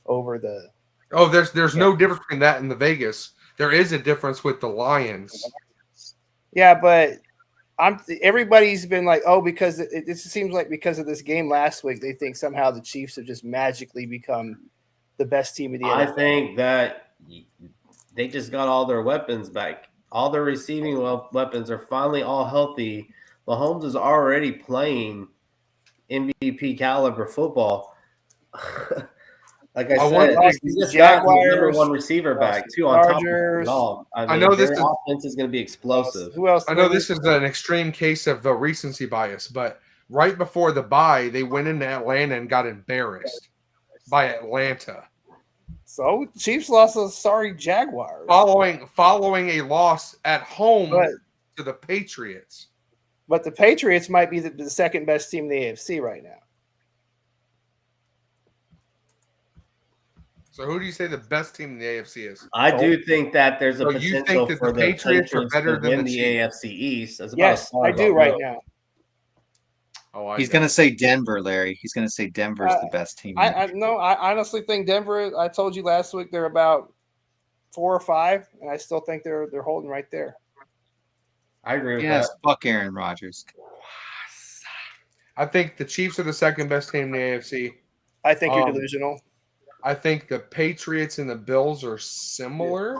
over the Oh, there's no difference between that and the Vegas. There is a difference with the Lions. Yeah, but everybody's been like, oh, because it just seems like because of this game last week, they think somehow the Chiefs have just magically become the best team of the I NFL. think that they just got all their weapons back. All their receiving weapons are finally all healthy. Mahomes is already playing MVP caliber football. Like I wonder- said, like he just got the number Jaguars, one receiver back too. On top of Chargers. it all, I I mean, know their this is- offense is going to be explosive. Who else? I know this is an extreme case of recency bias, but right before the bye, they went into Atlanta and got embarrassed by Atlanta. So Chiefs lost to sorry Jaguars. Following a loss at home But to the Patriots. but the Patriots might be the second best team in the AFC right now. So who do you say the best team in the AFC is? I do think that there's a So you think potential that for the the Patriots are Patriots better to than win the the Chiefs? AFC East. That's about Yes, as far I as do I'll right go. now. Oh, He's gonna say Denver, Larry. He's gonna say Denver's the best team. I honestly think Denver. I told you last week they're about 4 or 5, and I still think they're holding right there. I agree with Yes, that. fuck Aaron Rodgers. I think the Chiefs are the second best team in the AFC. I think you're Um, delusional. I think the Patriots and the Bills are similar.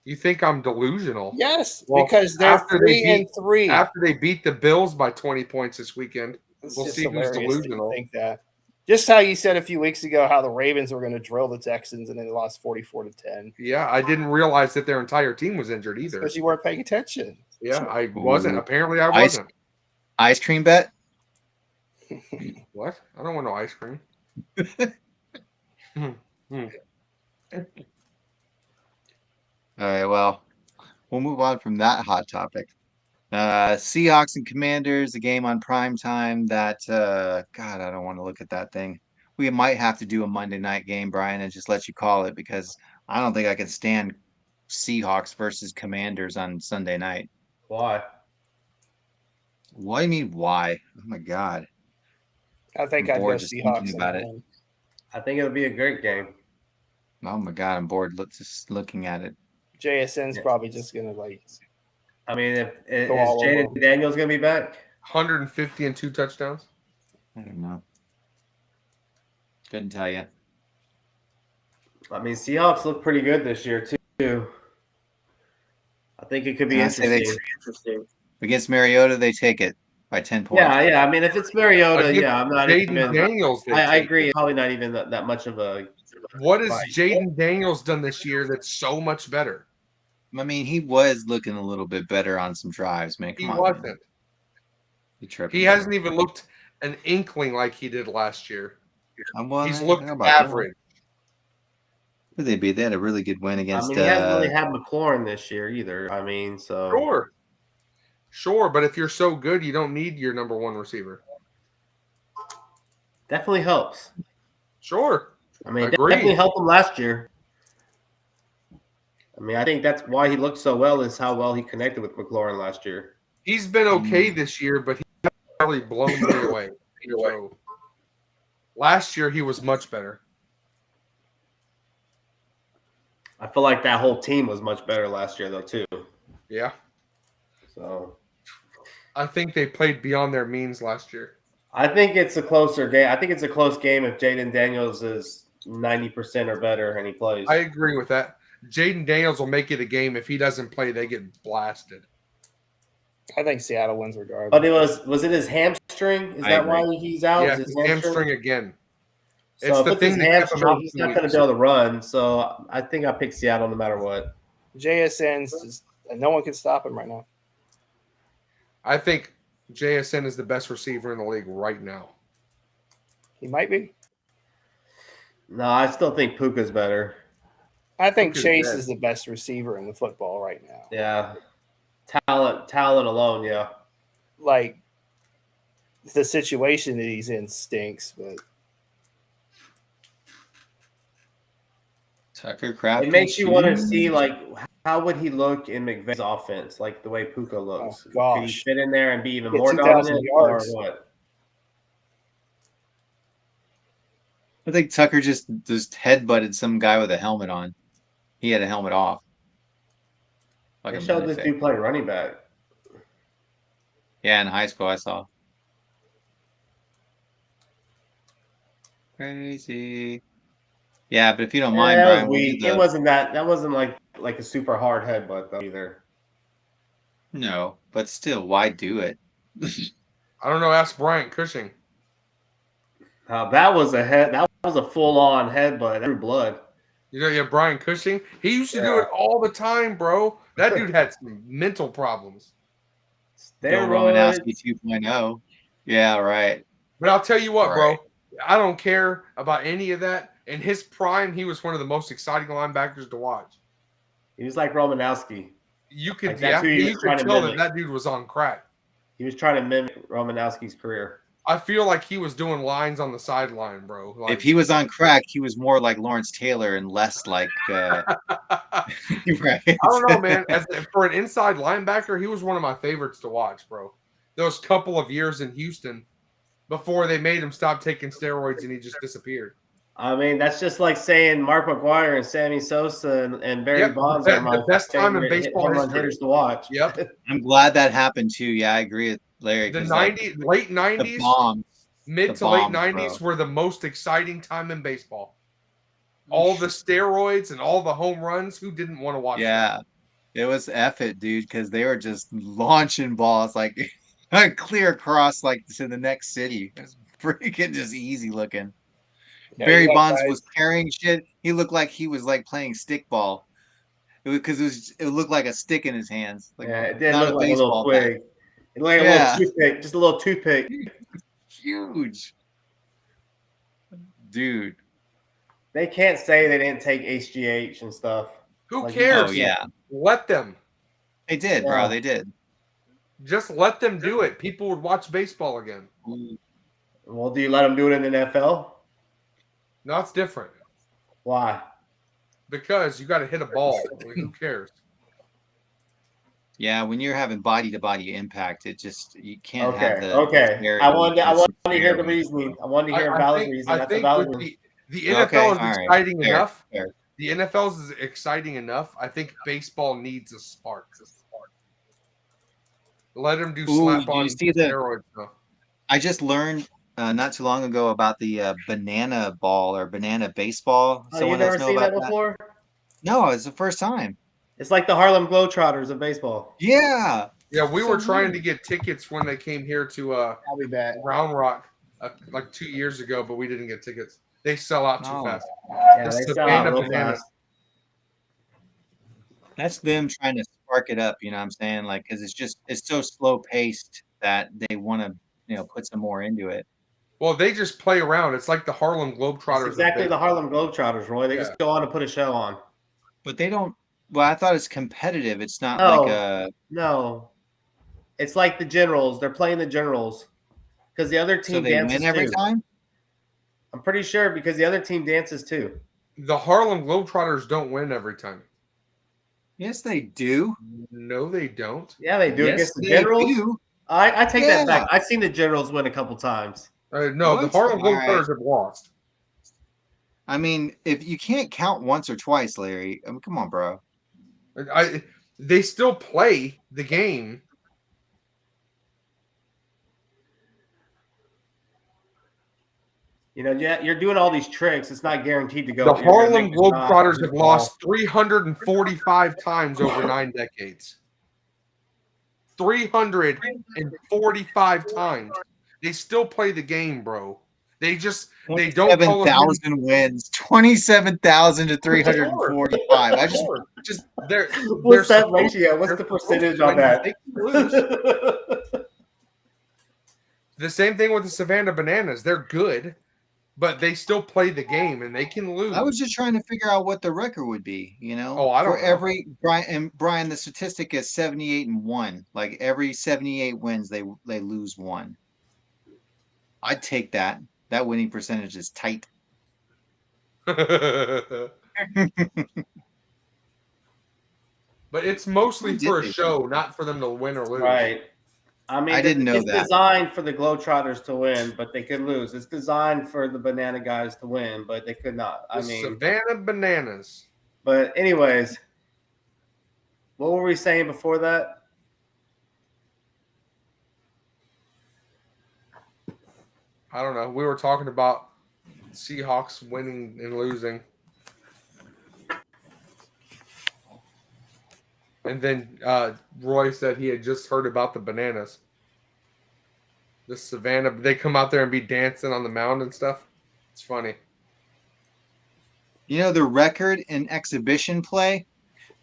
You think I'm delusional? Yes, Well, because they're after they 3-3. After they beat the Bills by 20 points this weekend, It's we'll just see who's hilarious that you delusional. think that. Just how you said a few weeks ago how the Ravens were going to drill the Texans and then they lost 44-10 Yeah, I didn't realize that their entire team was injured either. because you weren't paying attention. Yeah, I wasn't. Ooh. Apparently, I Ice- wasn't. Ice cream bet? What? I don't want no ice cream. All right, well, we'll move on from that hot topic. Seahawks and Commanders, a game on prime time. That God, I don't want to look at that thing. We might have to do a Monday night game, Brian, and just let you call it because I don't think I can stand Seahawks versus Commanders on Sunday night. Why? What do you mean? Why? Oh my God, I think I'm I'd go bored just thinking Seahawks in about that it. one. I think it'll be a great game. Oh my God, I'm bored. Let's just looking at it. JSN's probably just gonna like I mean, is Go all over Jaden him. Daniels going to be back? 150 and 2 touchdowns. I don't know. Couldn't tell you. I mean, Seahawks look pretty good this year too. I think it could be And I say interesting. Against Mariota, they take it by 10 points. Yeah. I mean, if it's Mariota, Against I'm not Jaden even. Daniels. I agree. Probably not even that much of a. What has Right. Jaden Daniels done this year that's so much better? I mean, he was looking a little bit better on some drives, man. He Come on, man. wasn't. You tripping, He bro. hasn't even looked an inkling like he did last year. Well, He's I looked don't know about that. average. Who they beat? They had a really good win I against. mean, he hasn't really had McLaurin this year either. I mean, so Sure, but if you're so good, you don't need your number one receiver. definitely helps. Sure. I mean, it Agreed. definitely helped him last year. I mean, I think that's why he looked so well is how well he connected with McLaurin last year. He's been okay this year, but he's really blown me away. So, last year he was much better. I feel like that whole team was much better last year, though, too. Yeah. So I think they played beyond their means last year. I think it's a closer game. I think it's a close game if Jaden Daniels is 90% or better and he plays. I agree with that. Jaden Daniels will make it a game. If he doesn't play, they get blasted. I think Seattle wins regardless. But was it his hamstring? Is I that agree. why he's out? Yeah, Is his hamstring again. So It's if the it's thing his that kept him out hamstring, he's for not the going to weeks. be able to run. So I think I pick Seattle no matter what. JSN's just, no one can stop him right now. I think JSN is the best receiver in the league right now. He might be. No, I still think Puka's better. I think Puka's Chase dead. is the best receiver in the football right now. Yeah. Talent alone, yeah. Like the situation that he's in stinks, but Tucker Craft. It makes you want to see, like, how would he look in McVay's offense, like the way Puka looks? Oh, gosh. Could he fit in there and be even Get more 2,000 dominant or yards. what? I think Tucker just headbutted some guy with a helmet on. He had a helmet off. They Fucking showed this lunatic. dude play running back. Yeah, in high school I saw. Crazy. Yeah, but if you don't mind, that was Brian, we'll do weak. the- It wasn't that wasn't like a super hard headbutt though either. No, but still, why do it? I don't know. Ask Bryant Cushing. That was a full on headbutt. That drew blood. You know, Brian Cushing. He used to do Yeah. it all the time, bro. That dude had some mental problems. Bill Steroids. Romanowski 2.0. Yeah, right. But I'll tell you what, bro. Right. I don't care about any of that. In his prime, he was one of the most exciting linebackers to watch. He was like Romanowski. You could, Like, that's who he you was could trying to tell that mimic. that dude was on crack. He was trying to mimic Romanowski's career. I feel like he was doing lines on the sideline, bro. Like, If he was on crack, he was more like Lawrence Taylor and less like right. I don't know, man. For an inside linebacker, he was one of my favorites to watch, bro. Those couple of years in Houston before they made him stop taking steroids and he just disappeared. I mean, that's just like saying Mark McGuire and Sammy Sosa and Barry Yep, Bonds the are my best time in favorite baseball home run history. hitters to watch. Yep. I'm glad that happened too. Yeah, I agree with Larry. The 'cause, 90s, late the 90s, bombs. mid the to late bombs, 90s bro. were the most exciting time in baseball. All the steroids and all the home runs, who didn't want to watch that? Yeah, it was F it, dude, because they were just launching balls like clear across like to the next city. It was freaking just easy looking. Yeah, Barry you got Bonds guys- was carrying shit. He looked like he was like playing stickball. It looked like a stick in his hands. Like, Yeah, it did not look like a little baseball bat. twig. It looked like a Yeah. little toothpick, just a little toothpick. Huge, dude. They can't say they didn't take HGH and stuff. Who Like, cares? Oh yeah, Let them. they did, Yeah. bro. They did. Just let them do it. People would watch baseball again. Well, do you let them do it in the NFL? No, it's different Why? because you got to hit a ball. Like, who cares? Yeah, when you're having body-to-body impact, you can't have Okay. the Okay. I wanted to hear the disparity. reasoning. I wanted to hear a I valid think reason. I That's a think valid with reason. the Okay, NFL is all right, exciting fair, enough. fair. The NFL is exciting enough. I think baseball needs a spark. Let them do Ooh, slap did you on see the? steroids stuff. I just learned not too long ago about the banana ball or banana baseball. Oh, you Someone else never know seen about that that? before? No, it's the first time. It's like the Harlem Globetrotters of baseball. Yeah, Yeah, we so were trying to weird. get tickets when they came here to I'll be back. Round Rock like 2 years ago, but we didn't get tickets. They sell out too Oh, fast. Yeah, The they sell out Savannah real Bananas. fast. that's them trying to spark it up. You know what I'm saying? Like, because it's so slow paced that they want to put some more into it. Well, they just play around. It's like the Harlem It's Globetrotters of exactly the baseball. Harlem Globetrotters, Roy. They Yeah. just go on to put a show on. But they don't. Well, I thought it's competitive. It's not like No, a. no. It's like the Generals. They're playing the Generals because the other So team they win dances every too. time. I'm pretty sure because the other team dances too. The Harlem Globetrotters don't win every time. Yes, they do. No, they don't. Yeah, they do Yes, against the they Generals. do. I take that Yeah. back. I've seen the Generals win a couple times. No, the What? Harlem All right. Globetrotters have lost. I mean, if you can't count once or twice, Larry, I mean, come on, bro. They still play the game. Yeah, you're doing all these tricks. It's not guaranteed to go. The You're gonna Harlem make a shot Globetrotters and have just fall. lost 345 times over 9 decades. 345 times. They still play the game, bro. They don't call as many. 27,000 wins. 27,000 to 345. I just They're What's that supposed- ratio? What's they're the supposed percentage to on win, that? but they can lose. The same thing with the Savannah Bananas. They're good, but they still play the game and they can lose. I was just trying to figure out what the record would be, Oh, I don't For know. every Brian, the statistic is 78-1. Like every 78 wins, they lose one. I'd take that. That winning percentage is tight. But it's mostly Who did for a they show, play? not for them to win or lose. Right. I mean, I didn't know it's that. designed for the Globetrotters to win, but they could lose. It's designed for the Banana guys to win, but they could not. The Savannah Bananas. But anyways, what were we saying before that? I don't know. We were talking about Seahawks winning and losing. And then Roy said he had just heard about the Bananas. The Savannah, they come out there and be dancing on the mound and stuff. It's funny. The record in exhibition play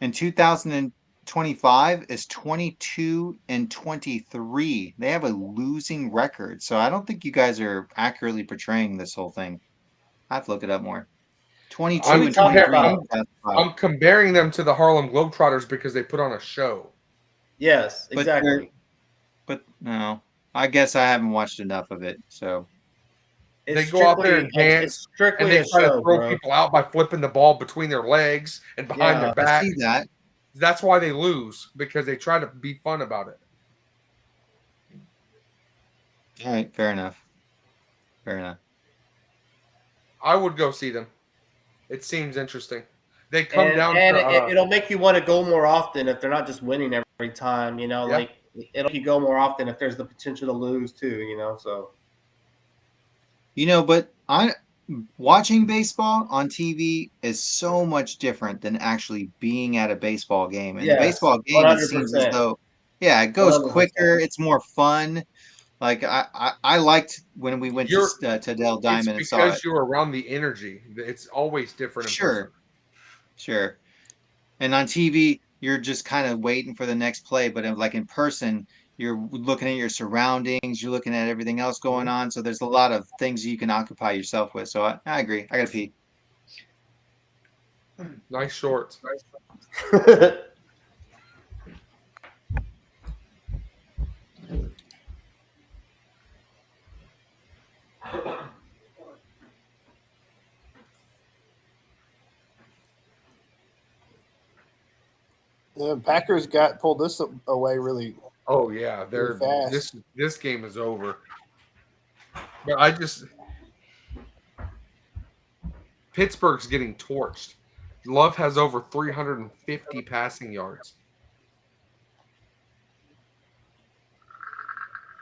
in 2025 is 22-23. They have a losing record. So I don't think you guys are accurately portraying this whole thing. I have to look it up more. 22 I'm and talking 23. about- I'm comparing them to the Harlem Globetrotters because they put on a show. Yes, But exactly. But no, I guess I haven't watched enough of it. So They go out there and dance, It's strictly and they a try show, to throw bro. people out by flipping the ball between their legs and behind Yeah, their I back. see that. That's why they lose, because they try to be fun about it. All right, fair enough. Fair enough. I would go see them. It seems interesting. They come And, down and to it'll make you want to go more often if they're not just winning every time. Yeah. Like it'll make you go more often if there's the potential to lose too. So But watching baseball on TV is so much different than actually being at a baseball game. And the yes, baseball game, it seems as 100%. though, yeah, it goes 100%. quicker. It's more fun. Like I liked when we went to Dell Diamond and it's saw it. because you're around the energy. It's always different in person. Sure. And on TV, you're just kind of waiting for the next play. But like in person, you're looking at your surroundings. You're looking at everything else going on. So there's a lot of things you can occupy yourself with. So I agree. I got to pee. Nice shorts. The Packers pulled this away really. Oh yeah, Really fast. this game is over. But Pittsburgh's getting torched. Love has over 350 passing yards.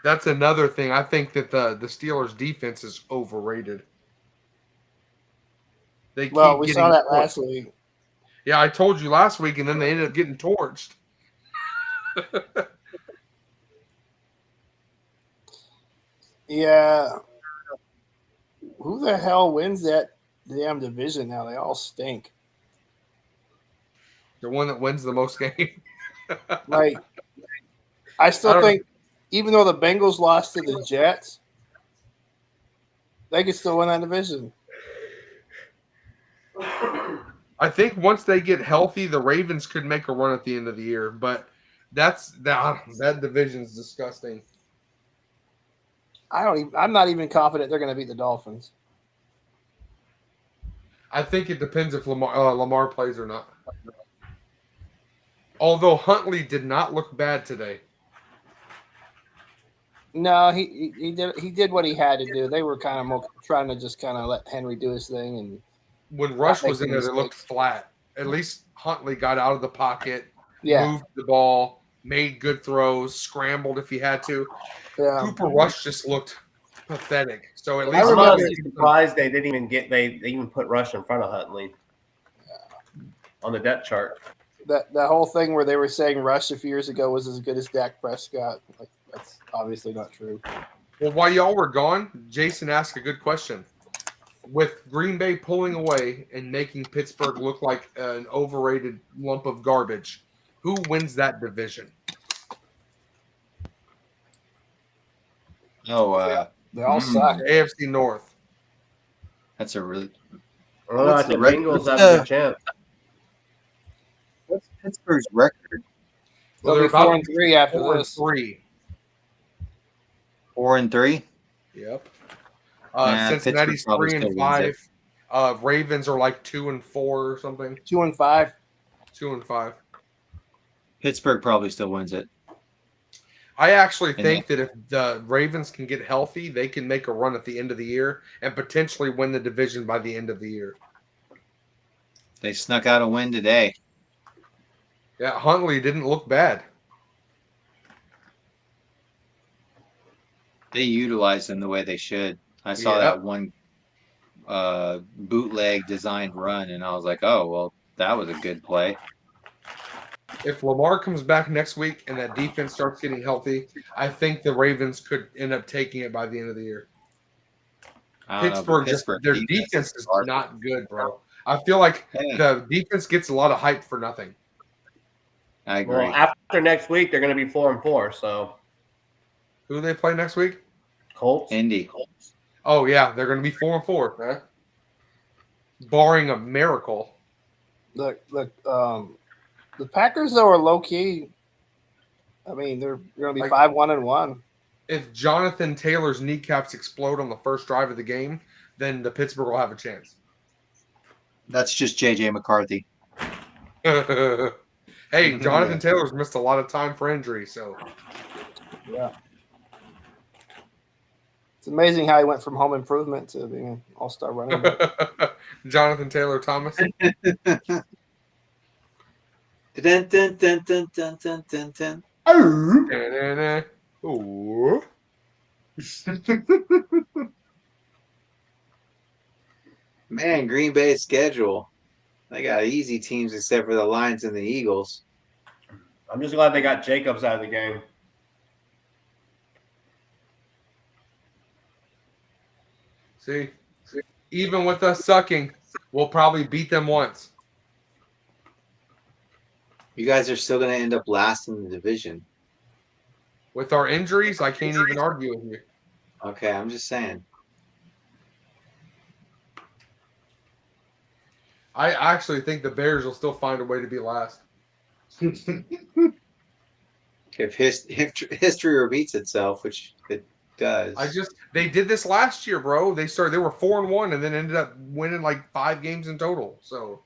That's another thing. I think that the Steelers' defense is overrated. They keep Well, we getting saw that torched. last week. Yeah, I told you last week, and then they ended up getting torched. Yeah. Who the hell wins that damn division now? They all stink. The one that wins the most game. Like, I I still don't- think, even though the Bengals lost to the Jets, they could still win that division. I think once they get healthy, the Ravens could make a run at the end of the year, but that division's disgusting. I'm not even confident they're going to beat the Dolphins. I think it depends if Lamar plays or not. Although Huntley did not look bad today. No, he did what he had to do. They were kind of trying to just kind of let Henry do his thing, and When Rush was in there, making they looked mistakes. flat. At least Huntley got out of the pocket, yeah, moved the ball, made good throws, scrambled if he had to. yeah. Cooper Rush just looked pathetic. So at I least I'm remember- honestly surprised they didn't even they even put Rush in front of Huntley on the depth chart. That whole thing where they were saying Rush a few years ago was as good as Dak Prescott. Like, that's obviously not true. Well, while y'all were gone, Jason asked a good question. With Green Bay pulling away and making Pittsburgh look like an overrated lump of garbage, who wins that division? Oh, They all Mm. suck. AFC North. that's a really. Well, What's the the record? Bengals What's have the- a good chance. What's Pittsburgh's record? Well, They'll they're be 4 about and 3 after 4 and this. 3. 4-3. Yep. Nah, Cincinnati's Pittsburgh probably 3 and still wins 5. Ravens are like 2 and 4 or something. 2 and 5. 2 and 5. Pittsburgh probably still wins it. I actually And think that if the Ravens can get healthy, they can make a run at the end of the year and potentially win the division by the end of the year. They snuck out a win today. Yeah, Huntley didn't look bad. They utilized them the way they should. I saw Yep. that one bootleg designed run, and I was like, oh, well, that was a good play. If Lamar comes back next week and that defense starts getting healthy, I think the Ravens could end up taking it by the end of the year. I don't know, but Pittsburgh, their defense is garbage. not good, bro. I feel like Yeah, the defense gets a lot of hype for nothing. I agree. Well, after next week, they're going to be 4 and 4. So Who do they play next week? Colts. Indy. Oh yeah, they're going to be 4 and 4, huh? Barring a miracle. The Packers though are low key. I mean, they're going to be Like- 5-1-1. If Jonathan Taylor's kneecaps explode on the first drive of the game, then the Pittsburgh will have a chance. That's just J.J. McCarthy. Hey, Jonathan Taylor's missed a lot of time for injury, so Yeah. It's amazing how he went from home improvement to being an all-star running back. Jonathan Taylor Thomas. Dun, dun, dun, dun, dun, dun, dun, dun. Ooh. Man, Green Bay's schedule. They got easy teams except for the Lions and the Eagles. I'm just glad they got Jacobs out of the game. See, even with us sucking, we'll probably beat them once. You guys are still going to end up last in the division. With our injuries, I can't even argue with you. Okay, I'm just saying. I actually think the Bears will still find a way to be last. If history repeats itself, which it does. They did this last year, bro. They were 4-1 and then ended up winning like 5 games in total. So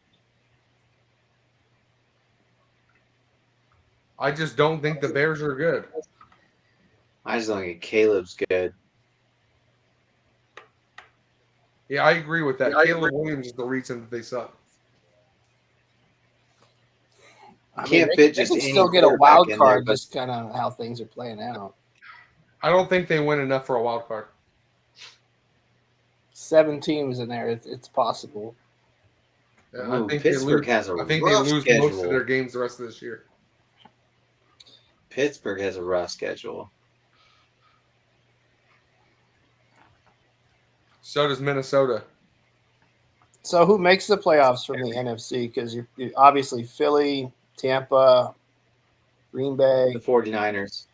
I just don't think the Bears are good. I just don't think Caleb's good. Yeah, I agree with that. Caleb Williams is the reason that they suck. Can't fit they just can any still get a quarterback wild in there, card, but just kind of how things are playing out. I don't think they win enough for a wild card. 7 teams in there. It's possible. I ooh, think Pittsburgh they lose. has a I think they rough lose schedule. most of their games the rest of this year. Pittsburgh has a rough schedule. So does Minnesota. So who makes the playoffs from the NFC? Because you're obviously Philly, Tampa, Green Bay. The 49ers.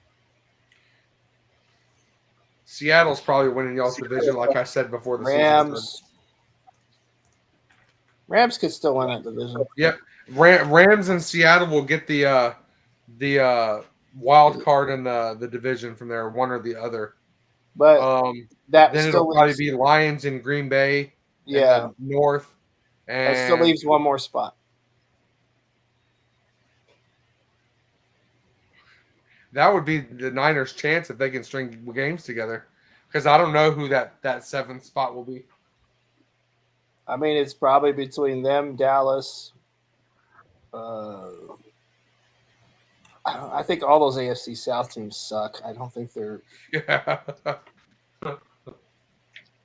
Seattle's probably winning y'all's division, like I said before the season Rams. Rams could still win that division. Yep. Rams and Seattle will get the wild card in the division from there, one or the other. But that Then still it'll probably leaves, be Lions and Green Bay in yeah, the north. And that still leaves one more spot. that would be the Niners' chance if they can string games together. Because I don't know who that 7th spot will be. I mean, it's probably between them, Dallas. I think all those AFC South teams suck. I don't think they're. Yeah.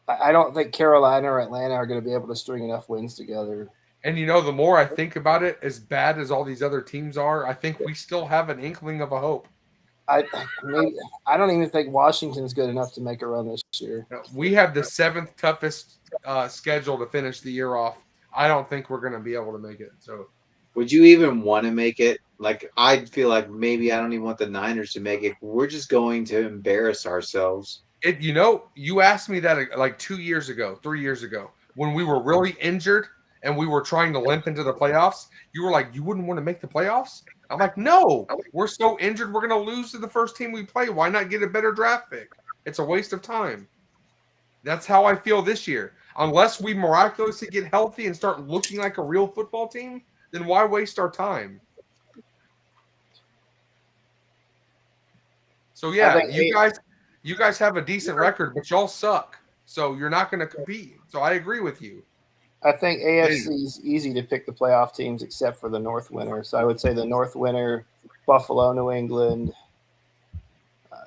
I don't think Carolina or Atlanta are going to be able to string enough wins together. And the more I think about it, as bad as all these other teams are, I think we still have an inkling of a hope. I don't even think Washington's good enough to make a run this year. We have the 7th toughest schedule to finish the year off. I don't think we're going to be able to make it. So, Would you even want to make it? Like, I feel like maybe I don't even want the Niners to make it. We're just going to embarrass ourselves. You asked me that like 2 years ago, 3 years ago, when we were really injured and we were trying to limp into the playoffs. You were like, you wouldn't want to make the playoffs? I'm like, no, we're so injured. We're going to lose to the first team we play. Why not get a better draft pick? It's a waste of time. That's how I feel this year. Unless we miraculously get healthy and start looking like a real football team, then why waste our time? So yeah, you guys have a decent record, but y'all suck. So you're not going to compete. So I agree with you. I think AFC is easy to pick the playoff teams except for the North winner. So I would say the North winner, Buffalo, New England,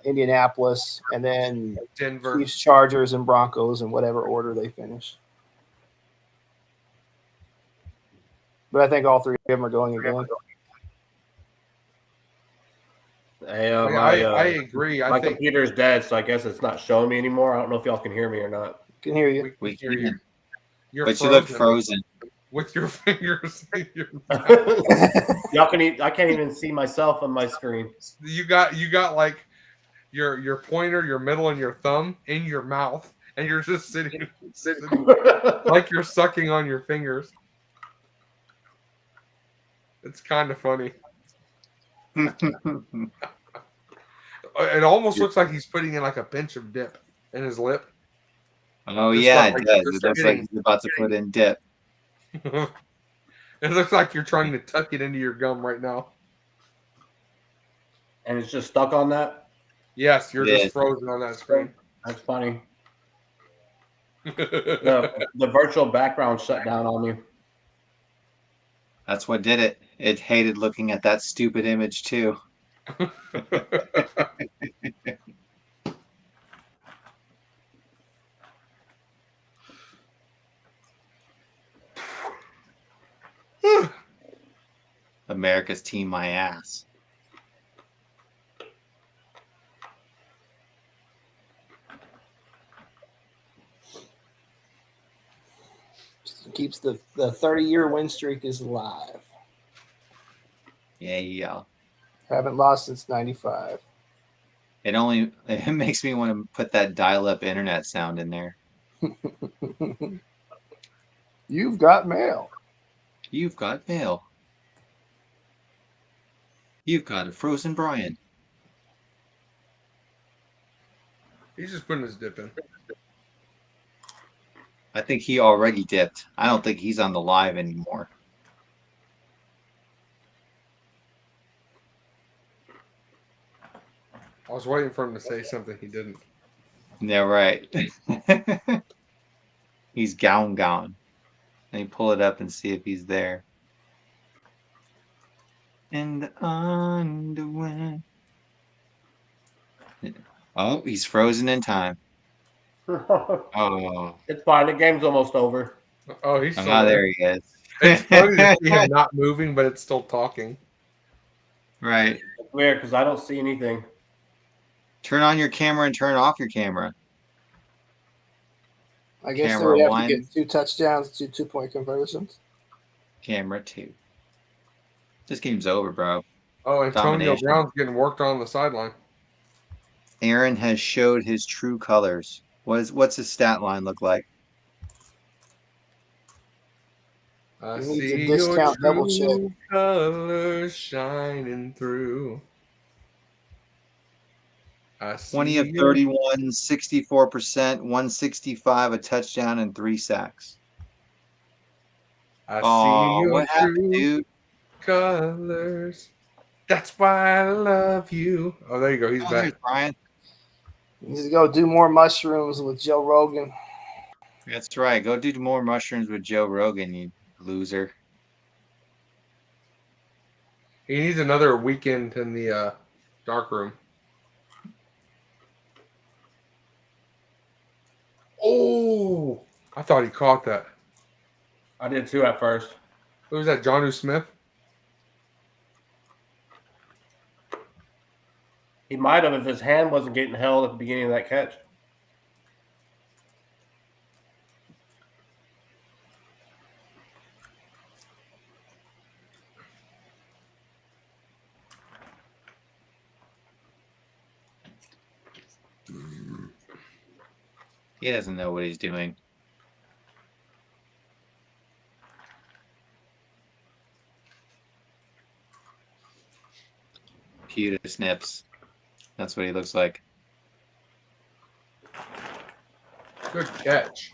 Indianapolis, and then Denver, Chiefs, Chargers, and Broncos in whatever order they finish. But I think all 3 of them are going again. Hey, I agree. My computer's dead, so I guess it's not showing me anymore. I don't know if y'all can hear me or not. Can hear you. We hear you. can. You're But you look frozen. with your fingers. Y'all can. I can't even see myself on my screen. You got like your pointer, your middle, and your thumb in your mouth, and you're just sitting like you're sucking on your fingers. It's kind of funny. It almost looks like he's putting in like a pinch of dip in his lip. Oh, Just yeah, like- it does. just It looks like he's about to put in dip. It looks like you're trying to tuck it into your gum right now. And it's just stuck on that. Yes, you're It just is. frozen on that screen. That's funny. The virtual background shut down on me. That's what did it. It hated looking at that stupid image, too. America's team, my ass. Keeps the 30-year win streak is alive. Yeah. Haven't lost since 95. It makes me want to put that dial-up internet sound in there. You've got mail. You've got mail. You've got a frozen Brian. He's just putting his dip in. I think he already dipped. I don't think he's on the live anymore. I was waiting for him to say something. He didn't. Yeah, right. He's gone. Let me pull it up and see if he's there. In the underwear. Oh, he's frozen in time. Oh, It's fine. The game's almost over. Oh, he's still there there. he is. It's funny to see him not moving, but it's still talking. Right. It's weird because I don't see anything. Turn on your camera and turn off your camera. I guess they Camera would have 1, to get 2 touchdowns, 2 2-point conversions. camera 2. This game's over, bro. Oh, Antonio Domination. Brown's getting worked on the sideline. Aaron has showed his true colors. What's his stat line look like? I He needs a see your discount double check. true colors shining through. I 20 of see your 31, 64%, 165, a touchdown, and 3 sacks. I see Oh, your what happened, true dude? colors. That's why I love you. Oh, there you go. He's Oh, there's back. Brian. He needs to go do more mushrooms with Joe Rogan. That's right. Go do more mushrooms with Joe Rogan, you loser. He needs another weekend in the dark room. Oh, I thought he caught that. I did too at first. Who was that? Jonnu Smith? He might have if his hand wasn't getting held at the beginning of that catch. He doesn't know what he's doing. Pewter snips. That's what he looks like. Good catch.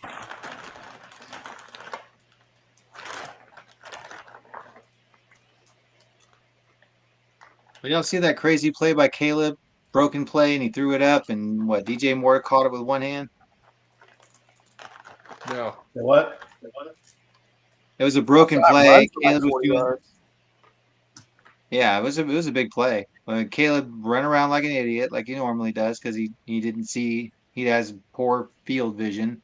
But y'all see that crazy play by Caleb? Broken play, and he threw it up, and what? DJ Moore caught it with one hand. No. What? It was a broken That play. run for like Caleb was 40 doing. yards. Yeah, it was a big play. Caleb ran around like an idiot, like he normally does, because he didn't see. He has poor field vision,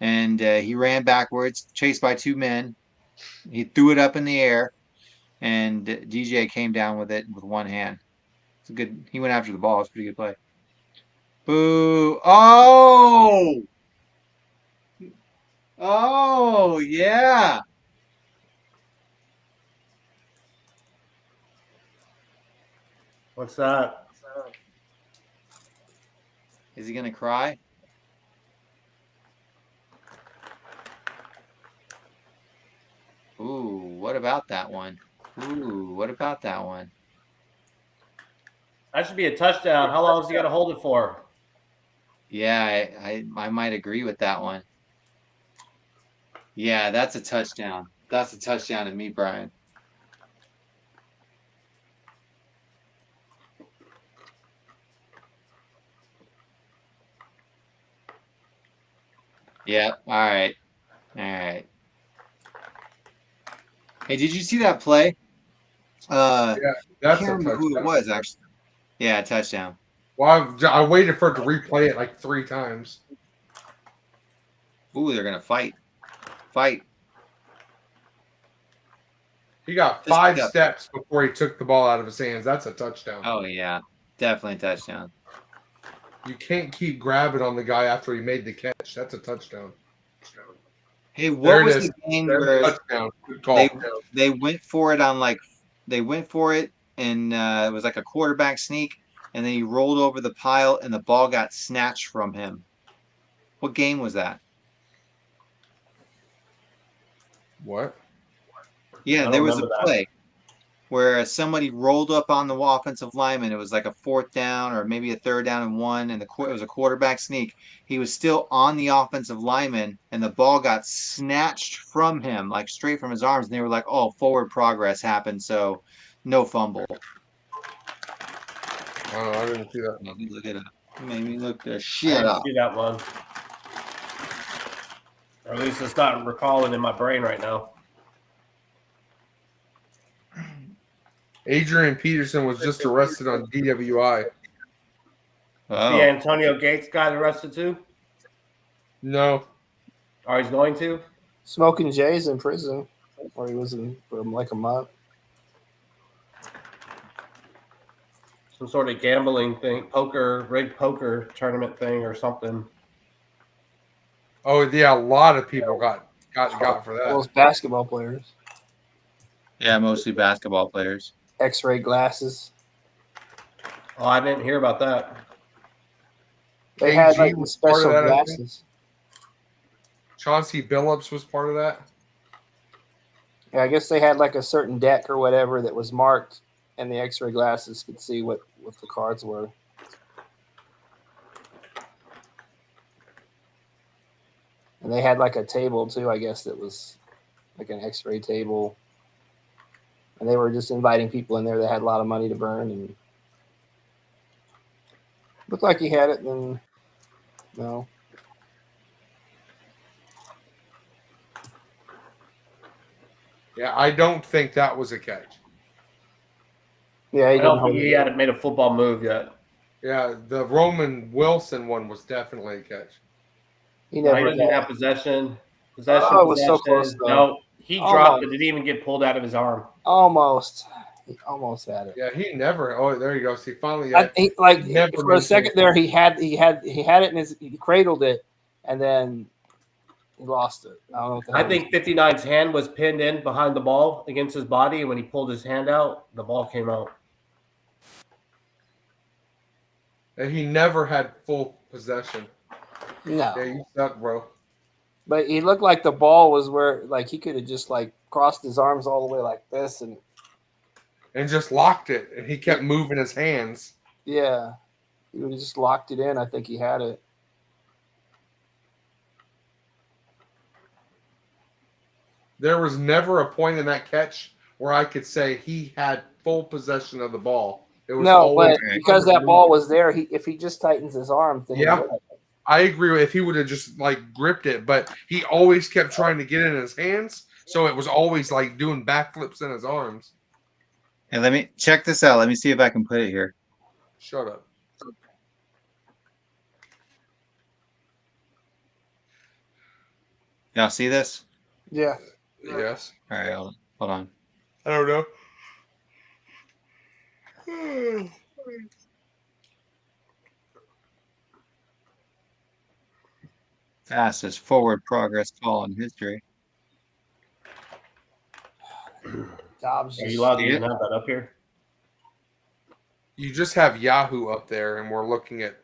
and he ran backwards, chased by 2 men. He threw it up in the air, and DJ came down with it with one hand. It's a good. He went after the ball. It's a pretty good play. Boo! Oh! Oh yeah! What's that? Is he gonna cry? Ooh, what about that one? Ooh, what about that one? That should be a touchdown. How long has he got to hold it for? Yeah, I might agree with that one. Yeah, that's a touchdown. That's a touchdown to me, Brian. Yeah, all right. All right. Hey, did you see that play? I That's can't a remember who it touchdown. was actually. Yeah, touchdown. Well, I waited for it to replay it like 3 times. Ooh, they're gonna fight. Fight. He got Just 5 pick up. steps before he took the ball out of his hands. That's a touchdown. Oh yeah, definitely touchdown. You can't keep grabbing on the guy after he made the catch. That's a touchdown. Hey, There what it was is. the game There's where a touchdown. Good call. they went for it on they went for it and it was like a quarterback sneak, and then he rolled over the pile and the ball got snatched from him. What game was that? What? Yeah, I there don't was a remember that. play where somebody rolled up on the offensive lineman. It was like a 4th down or maybe a 3rd down and 1, and it was a quarterback sneak. He was still on the offensive lineman, and the ball got snatched from him, like straight from his arms. And they were like, "Oh, forward progress happened, so no fumble." Oh, I didn't see that. Let me look it up. You made me look the I shit didn't up. see that one. Or at least it's not recalling in my brain right now. Adrian Peterson was just arrested on DWI. Oh, See, Antonio Gates got arrested too? No. Or he's going to? Smoking Jay's in prison, or he was in for like a month. Some sort of gambling thing, rigged poker tournament thing or something. Oh yeah, a lot of people got for that. Those basketball players, yeah, mostly basketball players. X-ray glasses. Oh, I didn't hear about that. They had KG like was these part of special that, I think. glasses. Chauncey Billups was part of that. Yeah, I guess they had like a certain deck or whatever that was marked, and the X-ray glasses could see what the cards were. And they had like a table too, I guess that was like an X-ray table. And they were just inviting people in there that had a lot of money to burn, and looked like he had it. Then no, Yeah, I don't think that was a catch. yeah, I he don't didn't. think he hadn't made a football move yet. Yeah, the Roman Wilson one was definitely a catch. He No, never he doesn't had. have possession. Oh, it was so close, though. No, he dropped Almost. it. Didn't even get pulled out of his arm. Almost, he almost had it. Yeah, he never. Oh, there you go. See, finally, never For a second there, he had it in his. He cradled it, and then he lost it. I don't know what the I hell think 59's hand was pinned in behind the ball against his body, and when he pulled his hand out, the ball came out. and he never had full possession. No, Yeah, you suck, bro. but he looked like the ball was where like he could have just like crossed his arms all the way like this, and And just locked it, and he kept moving his hands. yeah, he would have just locked it in. I think he had it. There was never a point in that catch where I could say he had full possession of the ball. It was No, always but because that ball was there, if he just tightens his arm, then Yeah. he would. I agree with if he would have just like gripped it, but he always kept trying to get it in his hands, so it was always like doing backflips in his arms. Hey, let me check this out. Let me see if I can put it here. Shut up. Y'all see this? Yeah. Yes. All right, hold on. I don't know. Fastest forward progress call in history. Dobbs. Are Just, you allowed to See even it? have that up here? You just have Yahoo up there, and we're looking at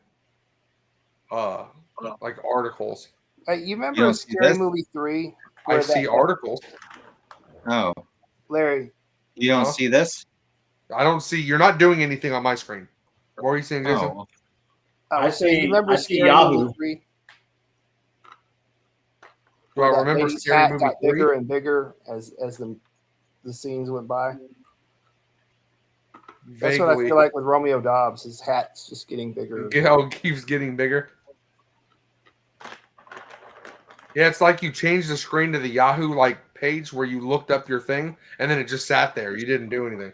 like articles. you You remember don't a see Scary this? Movie 3? I where see that- articles. Oh, Larry. you don't Huh? see this? I don't see. You're not doing anything on my screen. What are you saying, Jason? Oh, I So you see- remember I see Scary Yahoo. Movie 3? Do I Where that remember lady's Scary hat Movie got 3? bigger and bigger as the scenes went by. That's what I Vaguely. feel like with Romeo Dobbs. His hat's just getting bigger. Oh, keeps getting bigger. Yeah, it's like you changed the screen to the Yahoo like page where you looked up your thing, and then it just sat there. You didn't do anything.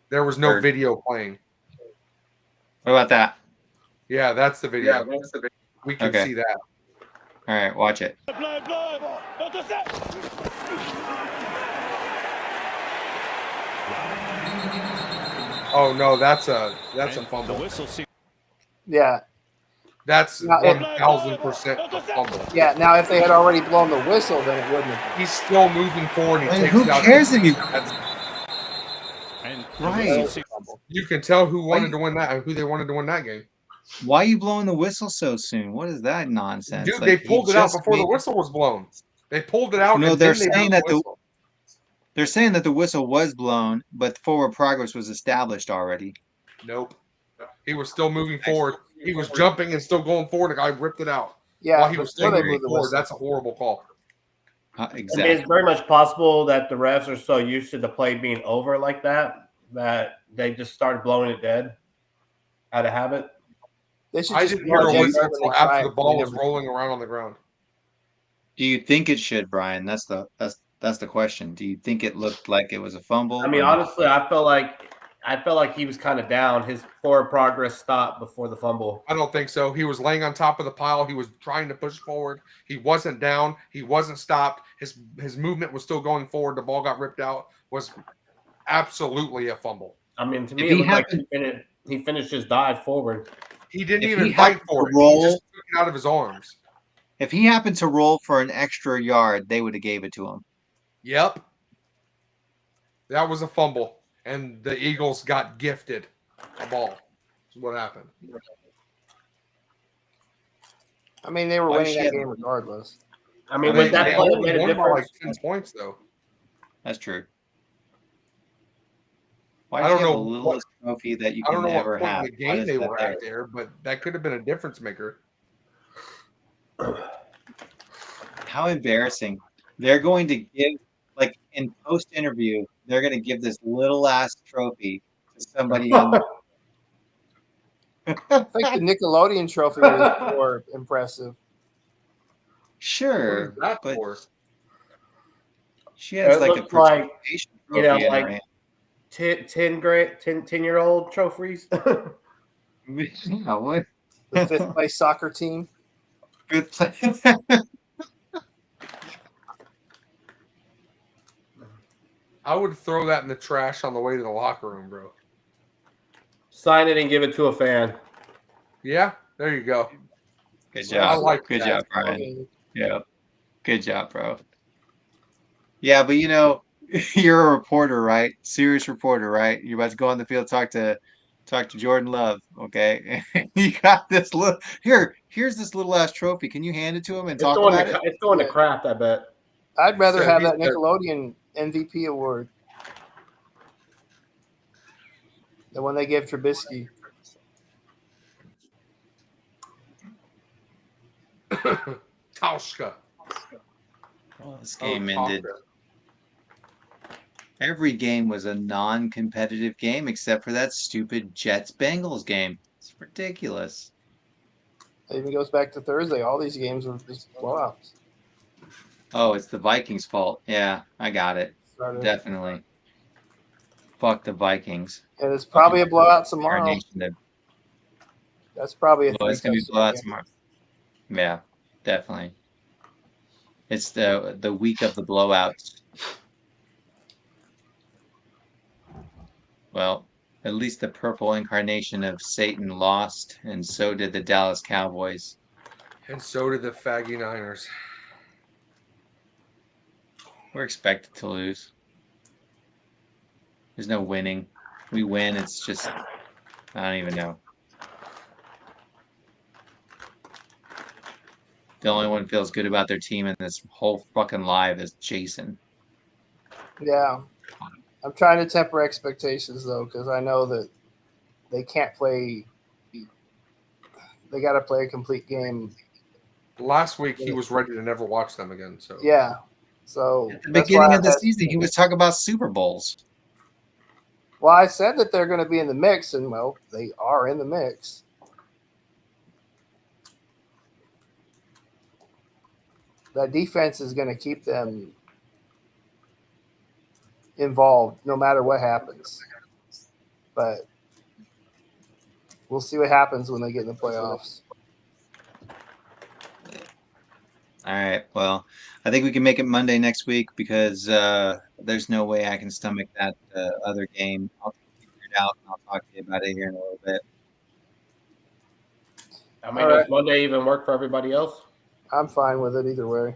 There was no Heard. video playing. what about that? Yeah, that's the video. We can Okay. see that. All right, watch it. Oh no, that's a fumble. Yeah. That's Now, 1000% a fumble. Yeah. Now, if they had already blown the whistle, then it wouldn't have. He's still moving forward. And he And takes who it out. cares if you? That's- Right. You can tell who wanted to win that, who they wanted to win that game. Why are you blowing the whistle so soon? What is that nonsense? Dude, Like, they he pulled it out just before the made- whistle was blown. They pulled it out. No, and they're then they blew saying that the whistle. they're saying that the whistle was blown, but forward progress was established already. Nope. He was still moving forward. He was jumping and still going forward. The guy ripped it out Yeah. while he was still before they moving blew the forward. whistle. That's a horrible call. I mean, Exactly. it's very much possible that the refs are so used to the play being over like that that they just started blowing it dead. out of habit. They should I just didn't hear a charge whistle everyone when until they try after it, the but ball they was never- rolling around on the ground. Do you think it should, Brian? That's the question. Do you think it looked like it was a fumble? I mean, or not? honestly, I felt like he was kind of down. His forward progress stopped before the fumble. I don't think so. He was laying on top of the pile. He was trying to push forward. He wasn't down. He wasn't stopped. His movement was still going forward. The ball got ripped out. Was absolutely a fumble. I mean, to If me, he it looked like happened- he finished his dive forward. He didn't If even he fight happened for to it. roll- He just took it out of his arms. If he happened to roll for an extra yard, they would have gave it to him. Yep. That was a fumble. And the Eagles got gifted a ball. That's what happened. I mean, they were Why winning she that have- game regardless. I mean, I would mean, that they play only made a won by like difference? 10 points, though. That's true. Why I do don't you have know a littlest trophy that you I don't can know never what point have? in the Why game is they that were there? at there, but that could have been a difference maker. How embarrassing. They're going to give, like, in post-interview, they're going to give this little ass trophy to somebody in. I think the Nickelodeon trophy was more impressive. Sure, What is that but for? she has It like a looks like, participation you know, trophy in her like hand. 10-year-old trophies. Yeah, what? The fifth place soccer team. Good play. I would throw that in the trash on the way to the locker room, bro. Sign it and give it to a fan. Yeah, there you go. Good I job. like Good that. job, Brian. Yeah. Good job, bro. Yeah, but you know, you're a reporter, right? Serious reporter, right? You're about to go on the field, talk to Jordan Love, okay? You got this little here's this little ass trophy. Can you hand it to him and talk about it? It's going to Yeah. Kraft, I bet. I'd rather So have he's that there. Nickelodeon MVP award than when they gave Trubisky. Tauschka. Well, this game Oh, ended. Tauschka. Every game was a non-competitive game except for that stupid Jets-Bengals game. It's ridiculous. It even goes back to Thursday. All these games were just blowouts. Oh, it's the Vikings' fault. Yeah, I got it. Started. Definitely. Fuck the Vikings. And it's probably a blowout tomorrow. Incarnation of- That's probably a Well, it's gonna be three-touchdown blowouts game. tomorrow. Yeah, definitely. It's the week of the blowouts. Well, at least the purple incarnation of Satan lost, and so did the Dallas Cowboys. And so did the faggy Niners. We're expected to lose. There's no winning. We win, it's just I don't even know. The only one feels good about their team in this whole fucking live is Jason. Yeah. I'm trying to temper expectations, though, because I know that they can't play. They got to play a complete game. Last week he was ready to never watch them again. So Yeah. So At the that's beginning why of the I had- season, he was talking about Super Bowls. Well, I said that they're going to be in the mix, and well, they are in the mix. That defense is going to keep them involved no matter what happens. But we'll see what happens when they get in the playoffs. All right. Well, I think we can make it Monday next week because there's no way I can stomach that other game. I'll figure it out and I'll talk to you about it here in a little bit. I mean, All does right. Monday even work for everybody else? I'm fine with it either way.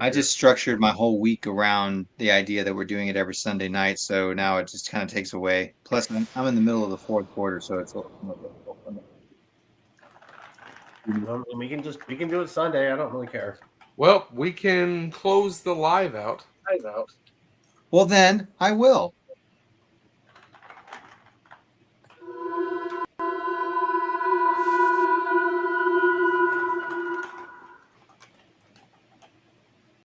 I just structured my whole week around the idea that we're doing it every Sunday night, so now it just kind of takes away. Plus, I'm in the middle of the fourth quarter, so it's a little more difficult. We can do it Sunday. I don't really care. well, we can close the live out. Well, then I will.